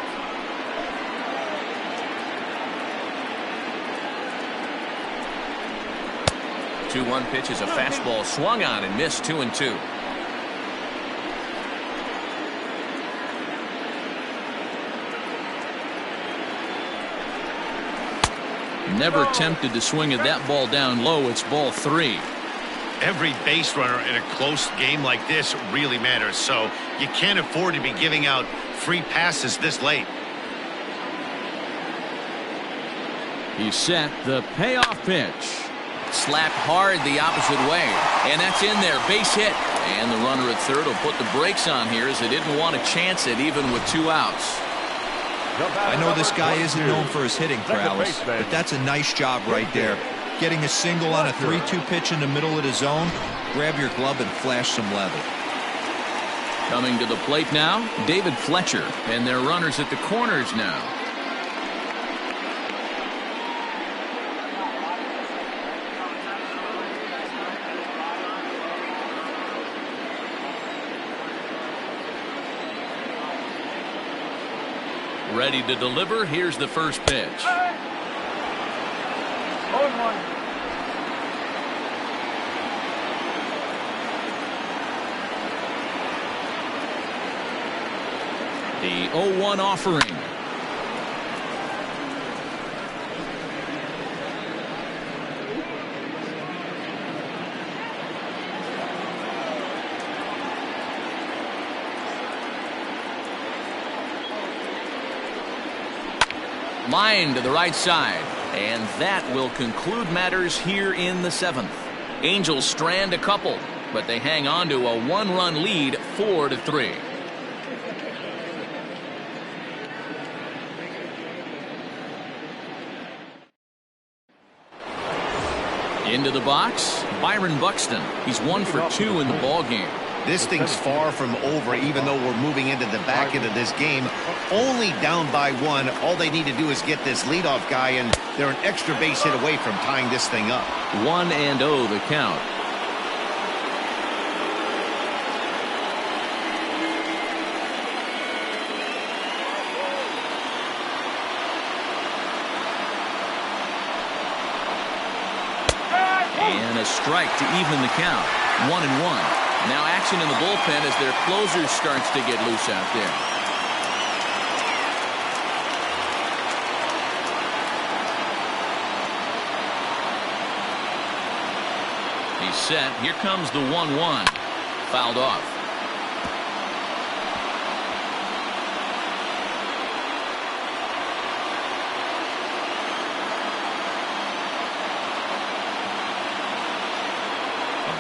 The 2-1 pitch is a fastball swung on and missed. 2-2. Never tempted to swing at that ball down low. It's ball 3. Every base runner in a close game like this really matters, so you can't afford to be giving out free passes this late. He's set. The payoff pitch. Slapped hard the opposite way. And that's in there. Base hit. And the runner at third will put the brakes on here as they didn't want to chance it even with 2 outs. I know this guy isn't known for his hitting prowess, but that's a nice job right there. Getting a single on a 3-2 pitch in the middle of the zone. Grab your glove and flash some leather. Coming to the plate now, David Fletcher. And their runners at the corners now. Ready to deliver. Here's the first pitch. 0-1. The 0-1 offering. Line to the right side. And that will conclude matters here in the 7th. Angels strand a couple, but they hang on to a 1-run lead, 4-3. Into the box, Byron Buxton. He's 1 for 2 in the ballgame. This thing's far from over, even though we're moving into the back end of this game. Only down by 1. All they need to do is get this leadoff guy, and they're an extra base hit away from tying this thing up. 1-0 the count. And a strike to even the count. 1-1. Now action in the bullpen as their closer starts to get loose out there. He's set. Here comes the 1-1. Fouled off.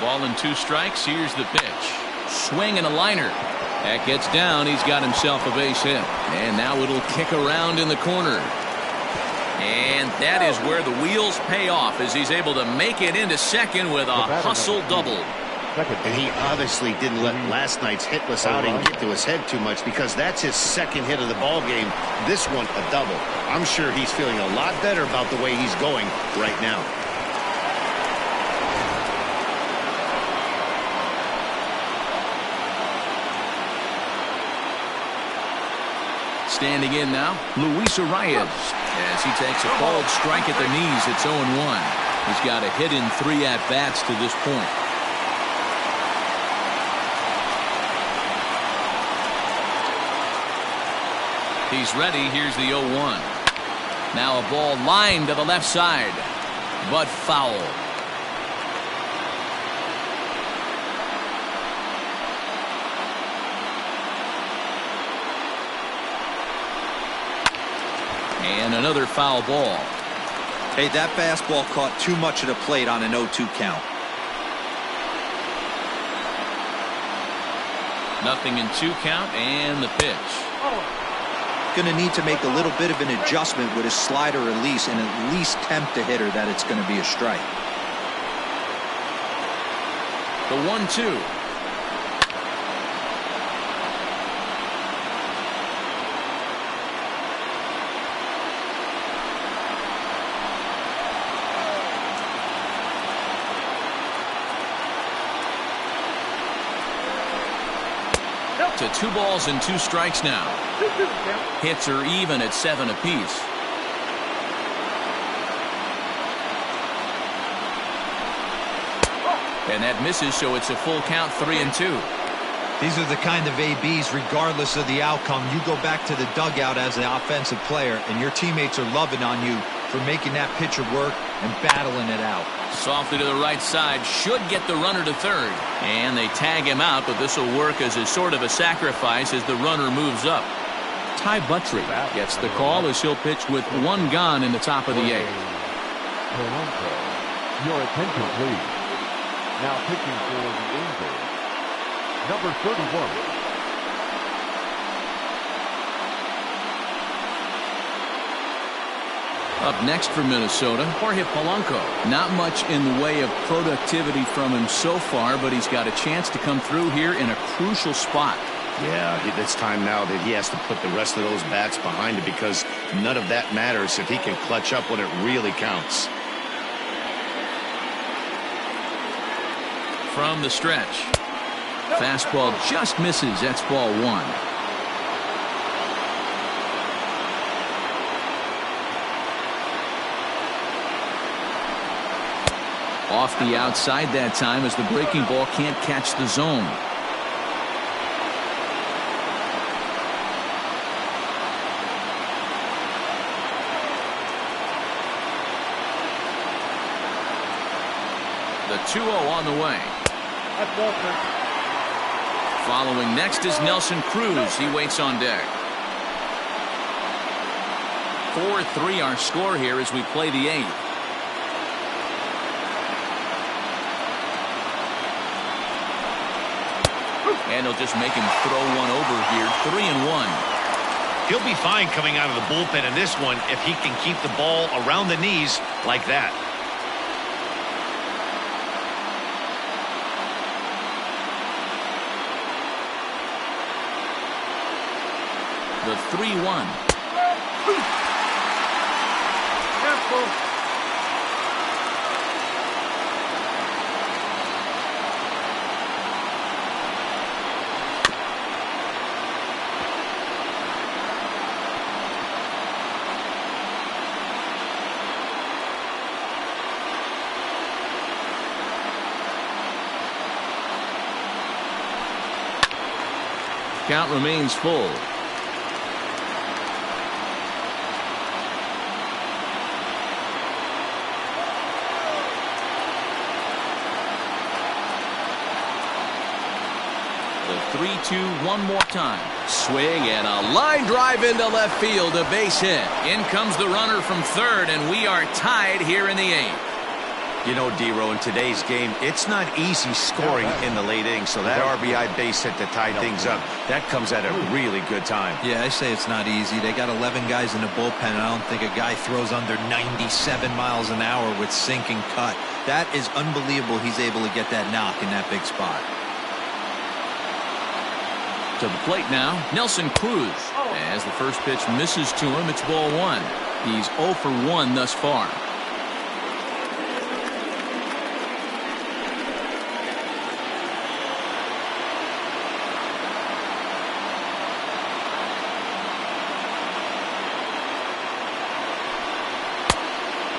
Ball and 2 strikes. Here's the pitch. Swing and a liner. That gets down. He's got himself a base hit. And now it'll kick around in the corner. And that is where the wheels pay off as he's able to make it into second with a hustle double. And he obviously didn't let last night's hitless outing get to his head too much, because that's his 2nd hit of the ball game. This one a double. I'm sure he's feeling a lot better about the way he's going right now. Standing in now, Luis Arias, as he takes a called strike at the knees. It's 0-1. He's got a hit in 3 at-bats to this point. He's ready. Here's the 0-1. Now a ball lined to the left side, but foul. And another foul ball. Hey, that fastball caught too much of the plate on an 0-2 count. Nothing in 2 count, and the pitch. Going to need to make a little bit of an adjustment with his slider release and at least tempt the hitter that it's going to be a strike. The 1-2. To 2 balls and 2 strikes now. Hits are even at 7 apiece. And that misses, so it's a full count, 3-2. These are the kind of ABs, regardless of the outcome. You go back to the dugout as an offensive player, and your teammates are loving on you for making that pitcher work and battling it out. Softly to the right side, should get the runner to third. And they tag him out, but this will work as a sort of a sacrifice as the runner moves up. Ty Buttrey gets the call as he'll pitch with 1 gone in the top of the 8th. Your attention, please. Now pitching for the Angels, number 31. Up next for Minnesota, Jorge Polanco. Not much in the way of productivity from him so far, but he's got a chance to come through here in a crucial spot. Yeah, it's time now that he has to put the rest of those bats behind it, because none of that matters if he can clutch up when it really counts. From the stretch. Fastball just misses. That's ball one. Off the outside that time as the breaking ball can't catch the zone. The 2-0 on the way. Following next is Nelson Cruz. He waits on deck. 4-3 our score here as we play the 8th. And he'll just make him throw one over here. 3-1. He'll be fine coming out of the bullpen in this one if he can keep the ball around the knees like that. The 3-1. Count remains full. The 3-2 one more time. Swing and a line drive into left field, a base hit. In comes the runner from third, and we are tied here in the 8th. You know, D-Row, in today's game, it's not easy scoring in the late innings, so that RBI base hit to tie things up, that comes at a really good time. Yeah, I say it's not easy. They got 11 guys in the bullpen, and I don't think a guy throws under 97 miles an hour with sink and cut. That is unbelievable he's able to get that knock in that big spot. To the plate now, Nelson Cruz. As the first pitch misses to him, it's ball one. He's 0 for 1 thus far.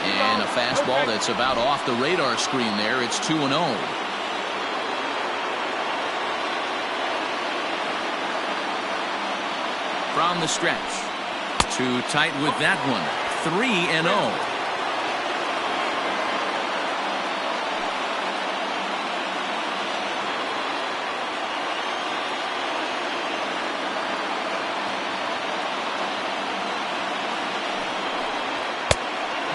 And a fastball that's about off the radar screen there. It's 2-0. From the stretch. Too tight with that one. 3-0.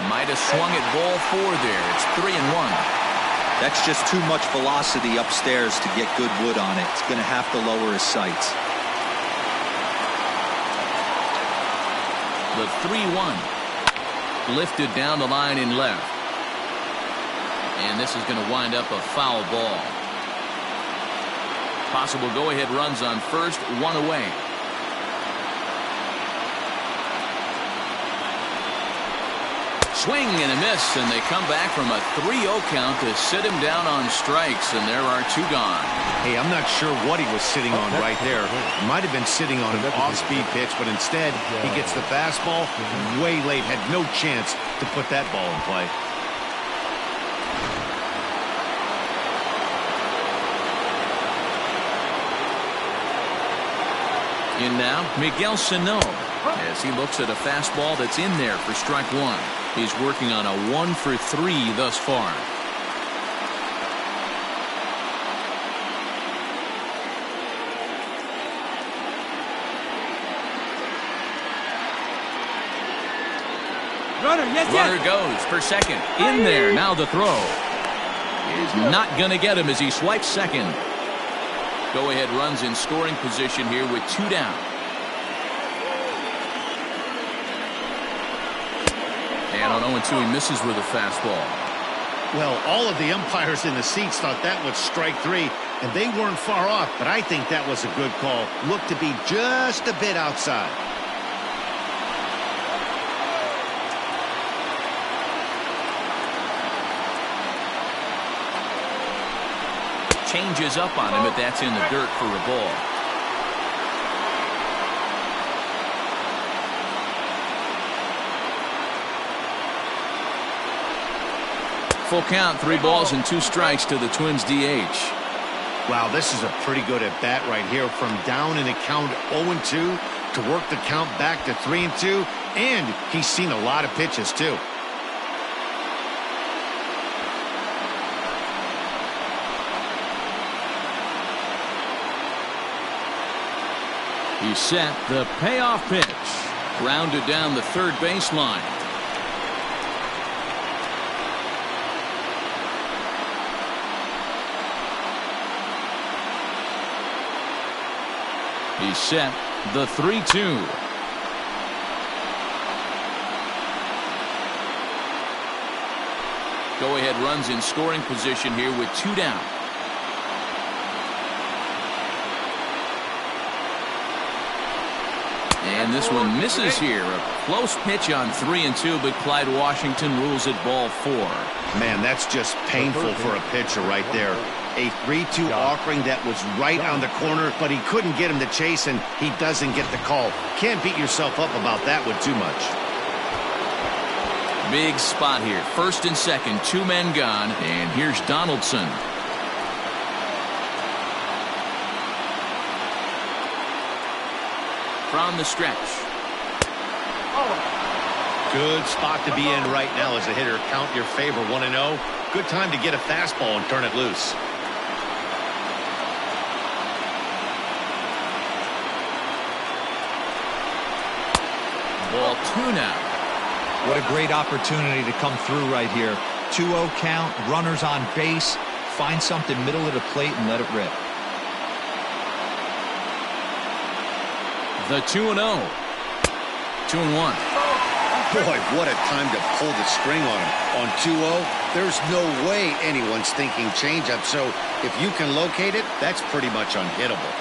Might have swung at ball 4 there. It's 3-1. That's just too much velocity upstairs to get good wood on it. It's going to have to lower his sights. The 3-1. Lifted down the line in left. And this is going to wind up a foul ball. Possible go-ahead runs on first, 1 away. Swing and a miss, and they come back from a 3-0 count to sit him down on strikes, and there are 2 gone. Hey, I'm not sure what he was sitting on right there. He might have been sitting on an off-speed pitch, but instead he gets the fastball way late. Had no chance to put that ball in play. In now, Miguel Sano, as he looks at a fastball that's in there for strike 1. He's working on a 1 for 3 thus far. Runner goes for second. In there. Now the throw is not going to get him as he swipes second. Go-ahead runs in scoring position here with 2 down. And on 0-2, he misses with a fastball. Well, all of the umpires in the seats thought that was strike 3, and they weren't far off, but I think that was a good call. Looked to be just a bit outside. Changes up on him, but that's in the dirt for a ball. Full count, 3 balls and 2 strikes to the Twins DH. Wow, this is a pretty good at-bat right here. From down in the count 0-2 to work the count back to 3-2, and he's seen a lot of pitches, too. He's set. The payoff pitch. Grounded down the third baseline. He's set. The 3-2. Go-ahead runs in scoring position here with 2 down. And this one misses here. A close pitch on 3-2, but Clyde Washington rules it ball 4. Man, that's just painful for a pitcher right there. A 3-2 offering that was right on the corner, but he couldn't get him to chase, and he doesn't get the call. Can't beat yourself up about that one too much. Big spot here. First and second, 2 men gone, and here's Donaldson. From the stretch. Good spot to be in right now as a hitter. Count your favor 1-0. Good time to get a fastball and turn it loose. Ball 2 now. What a great opportunity to come through right here. 2-0 count, runners on base. Find something middle of the plate and let it rip. The 2-0. 2-1. Boy, what a time to pull the string on him. On 2-0, there's no way anyone's thinking changeup. So if you can locate it, that's pretty much unhittable.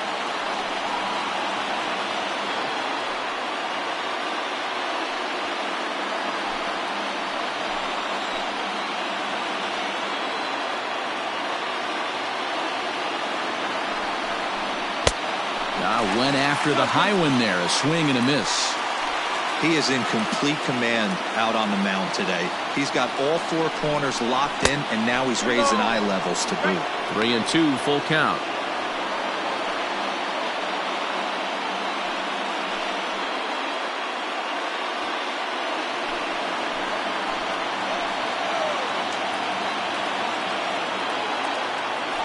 Went after the high one there. A swing and a miss. He is in complete command out on the mound today. He's got all 4 corners locked in, and now he's raising eye levels to boot. 3-2, full count.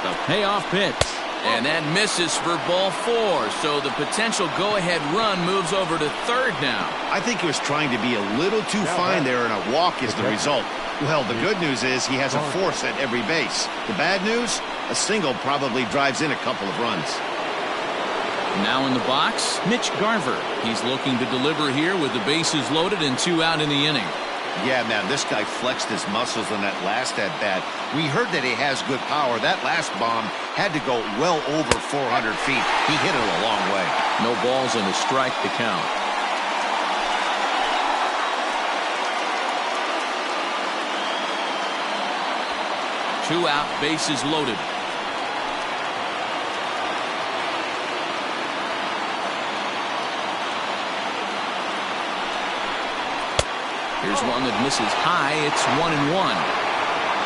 The payoff pitch. And that misses for ball 4. So the potential go-ahead run moves over to third now. I think he was trying to be a little too fine there, and a walk is the result. Well, the good news is he has a force at every base. The bad news? A single probably drives in a couple of runs. Now in the box, Mitch Garver. He's looking to deliver here with the bases loaded and 2 out in the inning. Yeah, man, this guy flexed his muscles on that last at-bat. We heard that he has good power. That last bomb had to go well over 400 feet. He hit it a long way. No balls and a strike to count. Two out, bases loaded. Here's one that misses high. It's 1-1.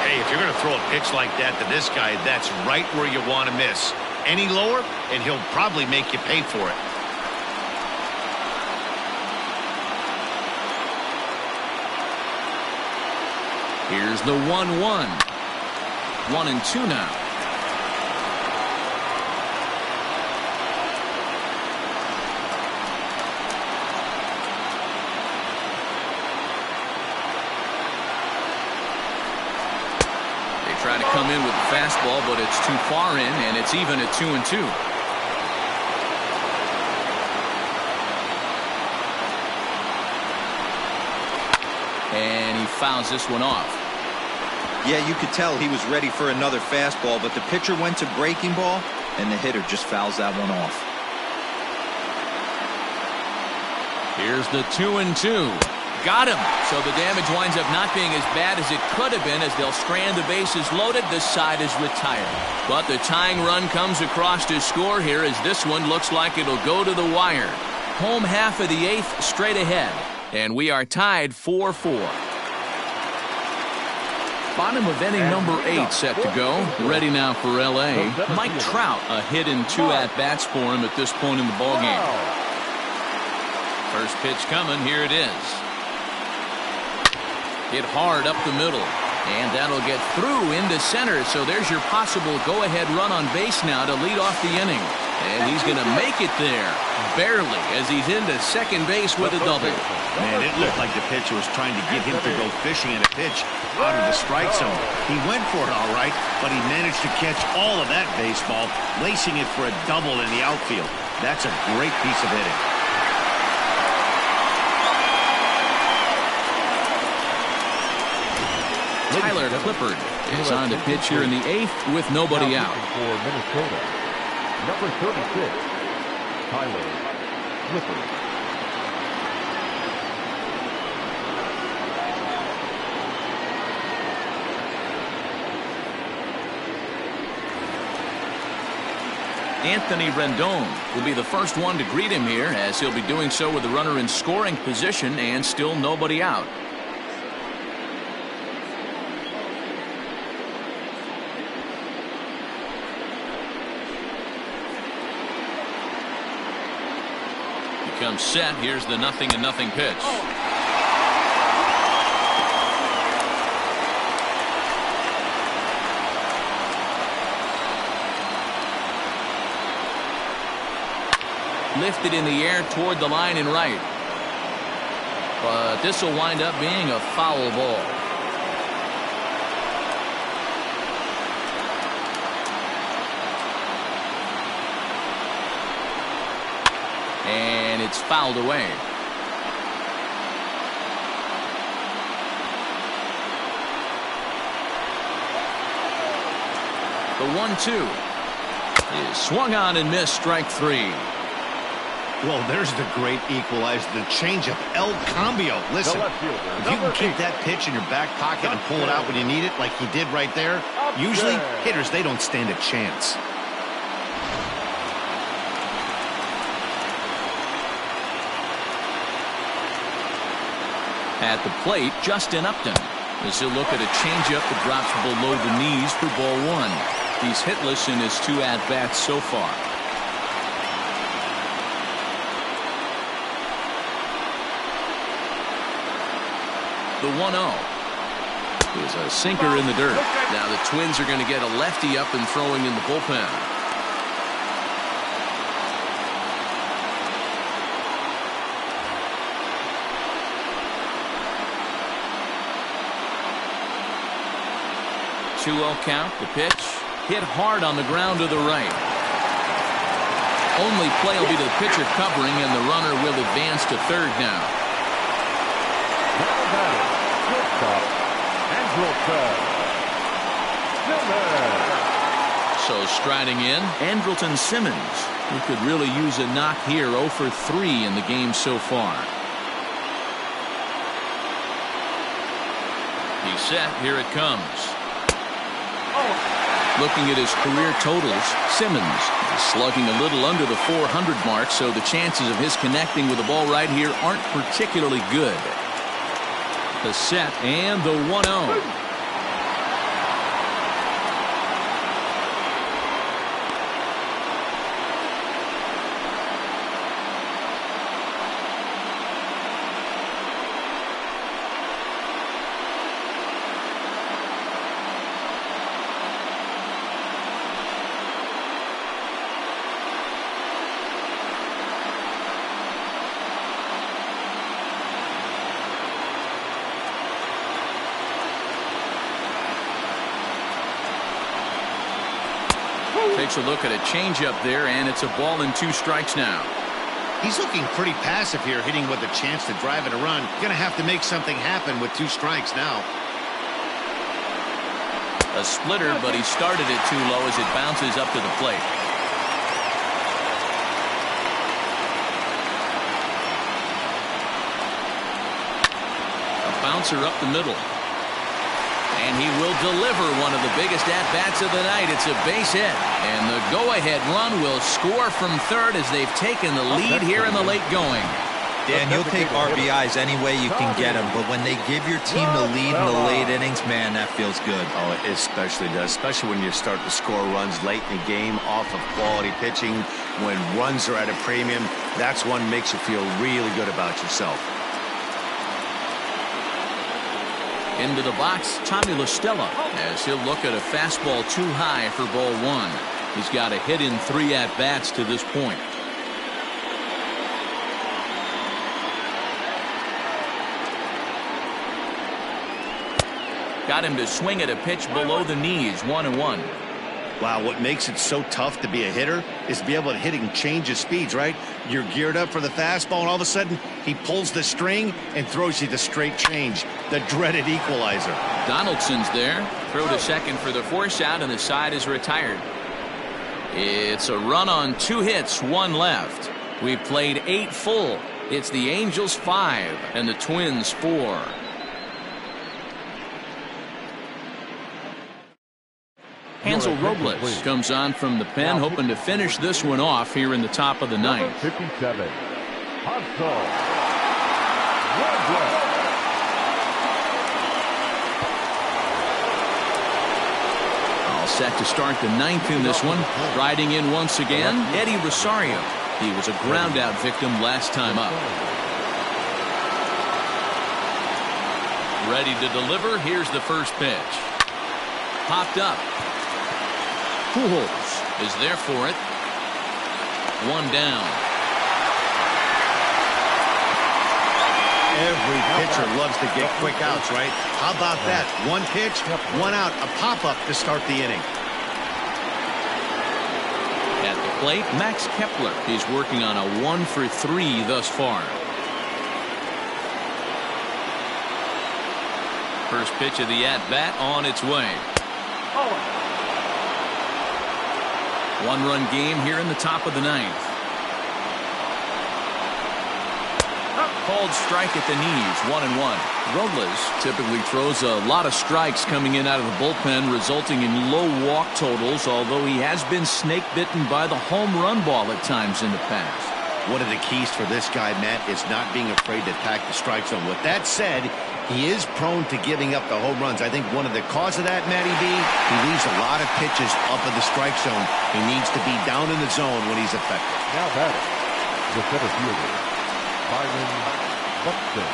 Hey, if you're going to throw a pitch like that to this guy, that's right where you want to miss. Any lower, and he'll probably make you pay for it. Here's the 1-1. 1-2 now. try to come in with the fastball, but it's too far in, and it's even at 2-2. And he fouls this one off. Yeah, you could tell he was ready for another fastball, but the pitcher went to breaking ball, and the hitter just fouls that one off. Here's the 2-2. Got him. So the damage winds up not being as bad as it could have been, as they'll strand the bases loaded. This side is retired. But the tying run comes across to score here, as this one looks like it'll go to the wire. Home half of the 8th straight ahead. And we are tied 4-4. Bottom of inning number 8 set to go. Ready now for L.A. Mike Trout, a hit and 2 at-bats for him at this point in the ballgame. First pitch coming. Here it is. Hit hard up the middle. And that'll get through into center. So there's your possible go-ahead run on base now to lead off the inning. And he's going to make it there. Barely, as he's into second base with a double. Man, it looked like the pitcher was trying to get him to go fishing at a pitch out of the strike zone. He went for it all right, but he managed to catch all of that baseball, lacing it for a double in the outfield. That's a great piece of hitting. Tyler Clippard is on to pitch here in the 8th with nobody out. For Minnesota, number 36, Tyler Clippard. Anthony Rendon will be the first one to greet him here, as he'll be doing so with the runner in scoring position and still nobody out. Comes set. Here's the 0-0 pitch. Lifted in the air toward the line and right. But this will wind up being a foul ball. And it's fouled away. The 1-2 is swung on and missed, strike 3. Well, there's the great equalizer, the changeup, El Cambio. Listen, if you can keep that pitch in your back pocket and pull it out when you need it, like he did right there, usually hitters, they don't stand a chance. At the plate, Justin Upton, as he'll look at a changeup that drops below the knees for ball 1. He's hitless in his 2 at-bats so far. The 1-0 is a sinker in the dirt. Now the Twins are going to get a lefty up and throwing in the bullpen. Count. The pitch hit hard on the ground to the right. Only play will be to the pitcher covering, and the runner will advance to third now. So striding in, Andrelton Simmons, who could really use a knock here. 0 for 3 in the game so far. He's set. Here it comes. Looking at his career totals, Simmons is slugging a little under the 400 mark, so the chances of his connecting with the ball right here aren't particularly good. The set and the 1-0. Takes a look at a changeup there, and it's a ball and 2 strikes now. He's looking pretty passive here, hitting with a chance to drive it a run. Going to have to make something happen with 2 strikes now. A splitter, but he started it too low as it bounces up to the plate. A bouncer up the middle. And he will deliver one of the biggest at-bats of the night. It's a base hit. And the go-ahead run will score from third as they've taken the lead here in the late going. Dan, you'll take RBIs any way you can get them, but when they give your team the lead in the late innings, man, that feels good. Oh, it especially does, especially when you start to score runs late in the game off of quality pitching. When runs are at a premium, that's one makes you feel really good about yourself. Into the box, Tommy LaStella, as he'll look at a fastball too high for ball 1. He's got a hit in 3 at-bats to this point. Got him to swing at a pitch below the knees, 1-1. Wow, what makes it so tough to be a hitter is to be able to hit and change his speeds, right? You're geared up for the fastball, and all of a sudden, he pulls the string and throws you the straight change, the dreaded equalizer. Donaldson's there. Throw to second for the force out, and the side is retired. It's a run on 2 hits, 1 left. We've played 8 full. It's the Angels 5 and the Twins 4. Hansel Robles comes on from the pen, hoping to finish this one off here in the top of the 9th. 57. Hansel Robles. All set to start the 9th in this one. Riding in once again, Eddie Rosario. He was a ground out victim last time up. Ready to deliver. Here's the first pitch. Popped up. Pujols is there for it. 1 down. Every pitcher loves to get quick outs, right? How about that? 1 pitch, 1 out, a pop-up to start the inning. At the plate, Max Kepler. He's working on a 1 for 3 thus far. First pitch of the at-bat on its way. 1-run game here in the top of the 9th. Called strike at the knees, 1-1. Robles typically throws a lot of strikes coming in out of the bullpen, resulting in low walk totals, although he has been snake bitten by the home run ball at times in the past. One of the keys for this guy, Matt, is not being afraid to attack the strike zone. With that said, he is prone to giving up the home runs. I think one of the cause of that, Matty B, he leaves a lot of pitches up in the strike zone. He needs to be down in the zone when he's effective. Now batting, the center fielder, Byron Buxton.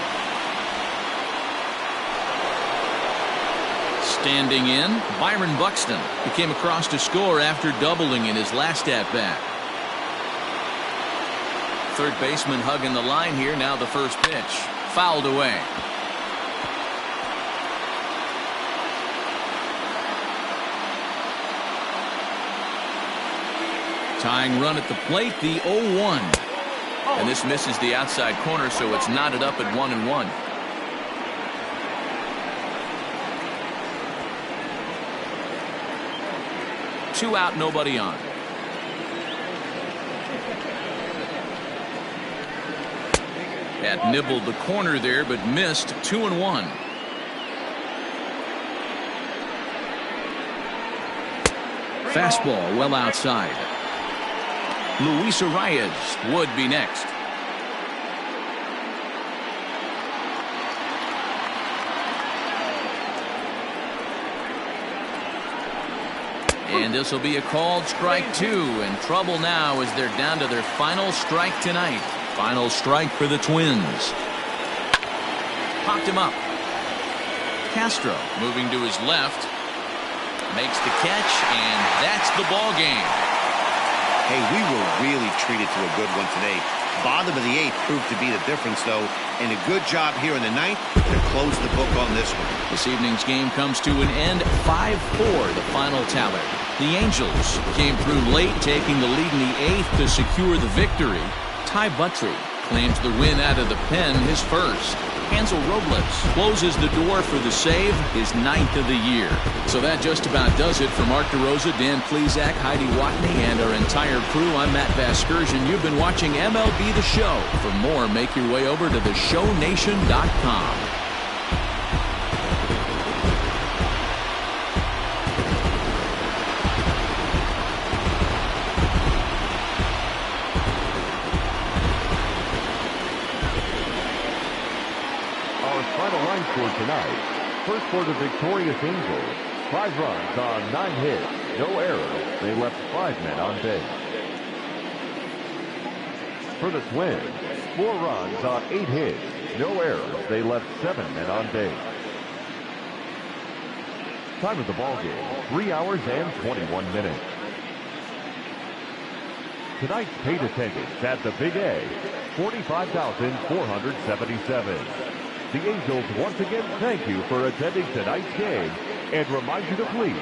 Standing in, Byron Buxton. He came across to score after doubling in his last at-bat. Third baseman hugging the line here. Now the first pitch. Fouled away. Tying run at the plate, the 0-1. And this misses the outside corner, so it's knotted up at 1-1. Two out, nobody on. Had nibbled the corner there, but missed. 2-1. Fastball well outside. Luis Arias would be next. And this will be a called strike 2, and trouble now as they're down to their final strike tonight. Final strike for the Twins. Popped him up. Castro moving to his left. Makes the catch, and that's the ball game. Hey, we were really treated to a good one today. Bottom of the 8th proved to be the difference, though, and a good job here in the 9th to close the book on this one. This evening's game comes to an end, 5-4, the final tally. The Angels came through late, taking the lead in the 8th to secure the victory. Ty Buttrey claims the win out of the pen, his first. Hansel Robles closes the door for the save, his 9th of the year. So that just about does it for Mark DeRosa, Dan Plezak, Heidi Watney, and our entire crew. I'm Matt Vasgersian. You've been watching MLB The Show. For more, make your way over to theshownation.com. For tonight, first for the victorious Angels, 5 runs on 9 hits, no errors. They left 5 men on base. For the Twins, 4 runs on 8 hits, no errors. They left 7 men on base. Time of the ball game, 3 hours and 21 minutes. Tonight's paid attendance at the Big A, 45,477. The Angels once again thank you for attending tonight's game and remind you to please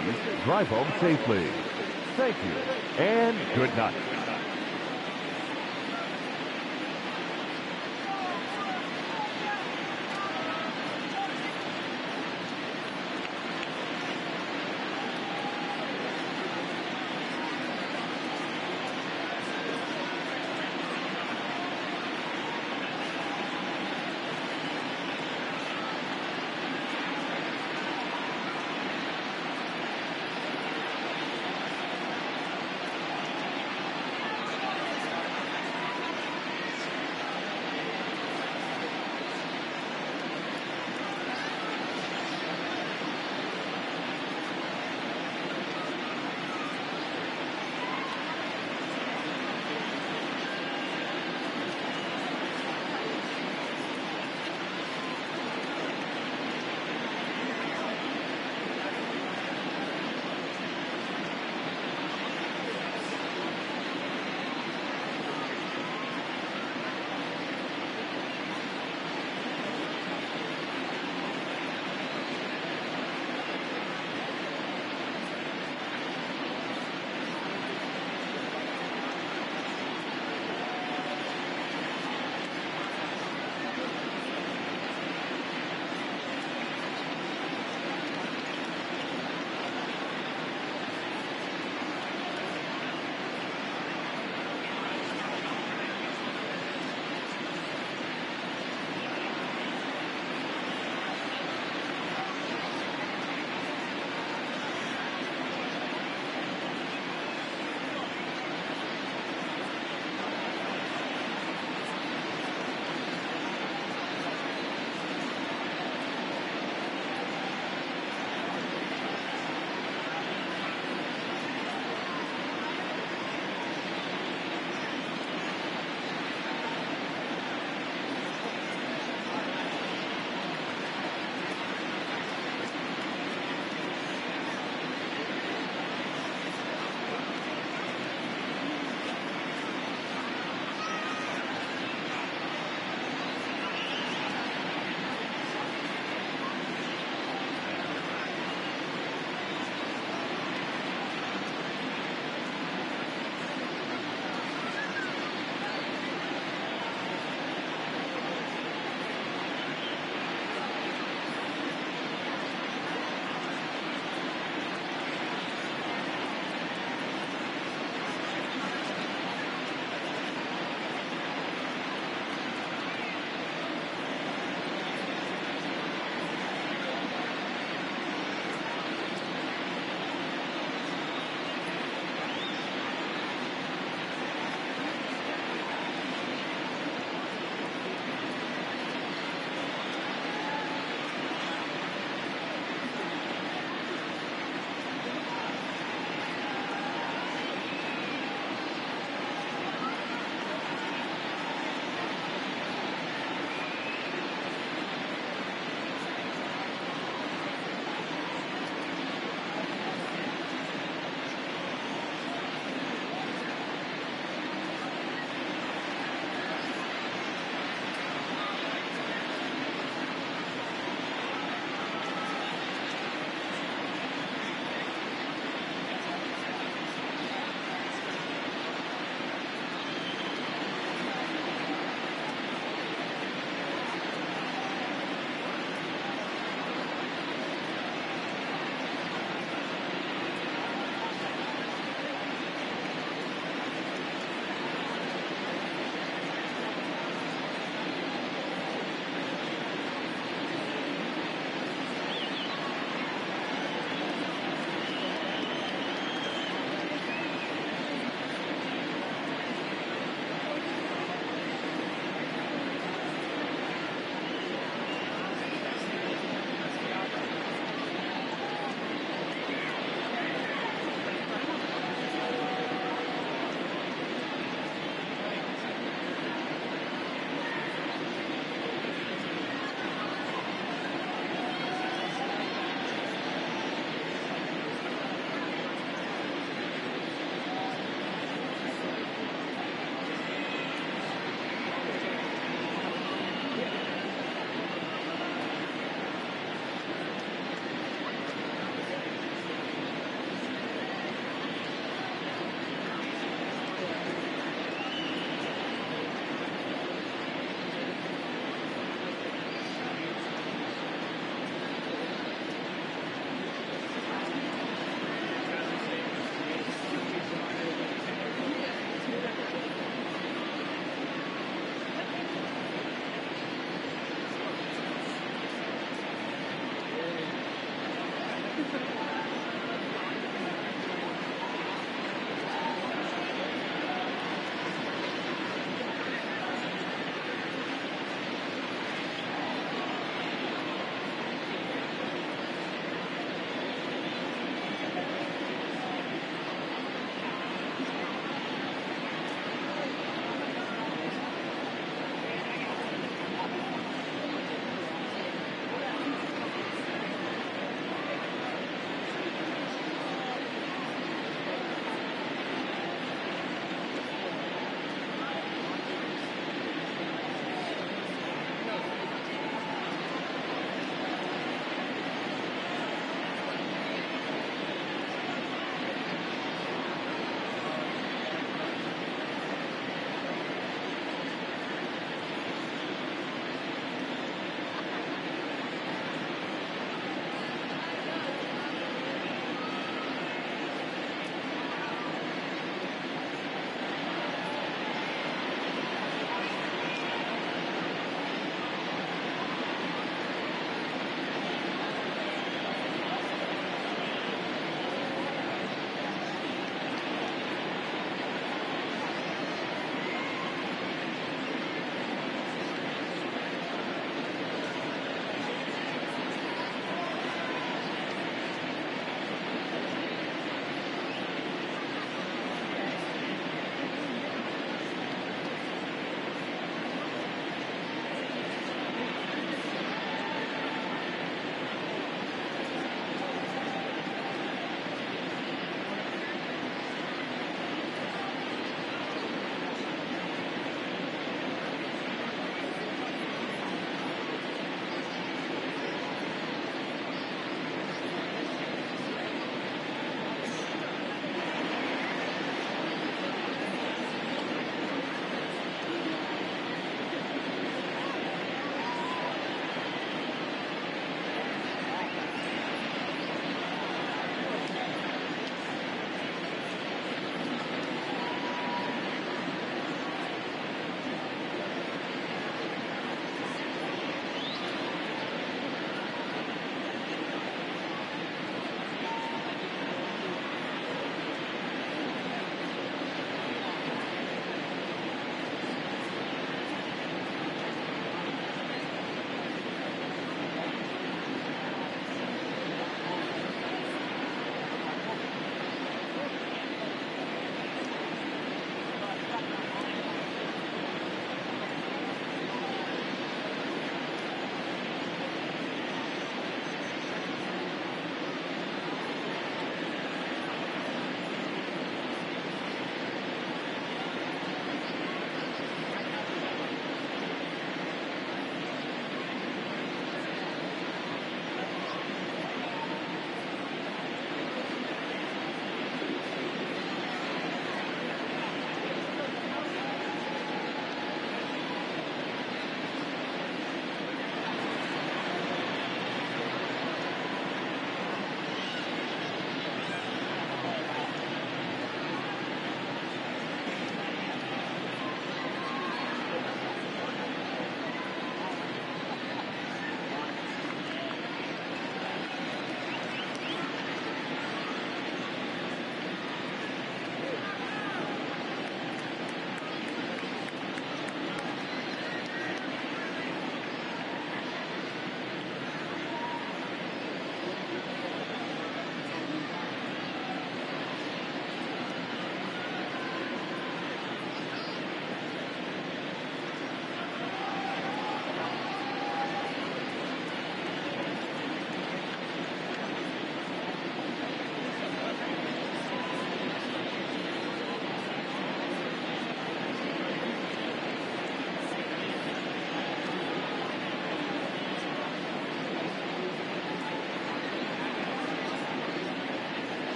drive home safely. Thank you and good night.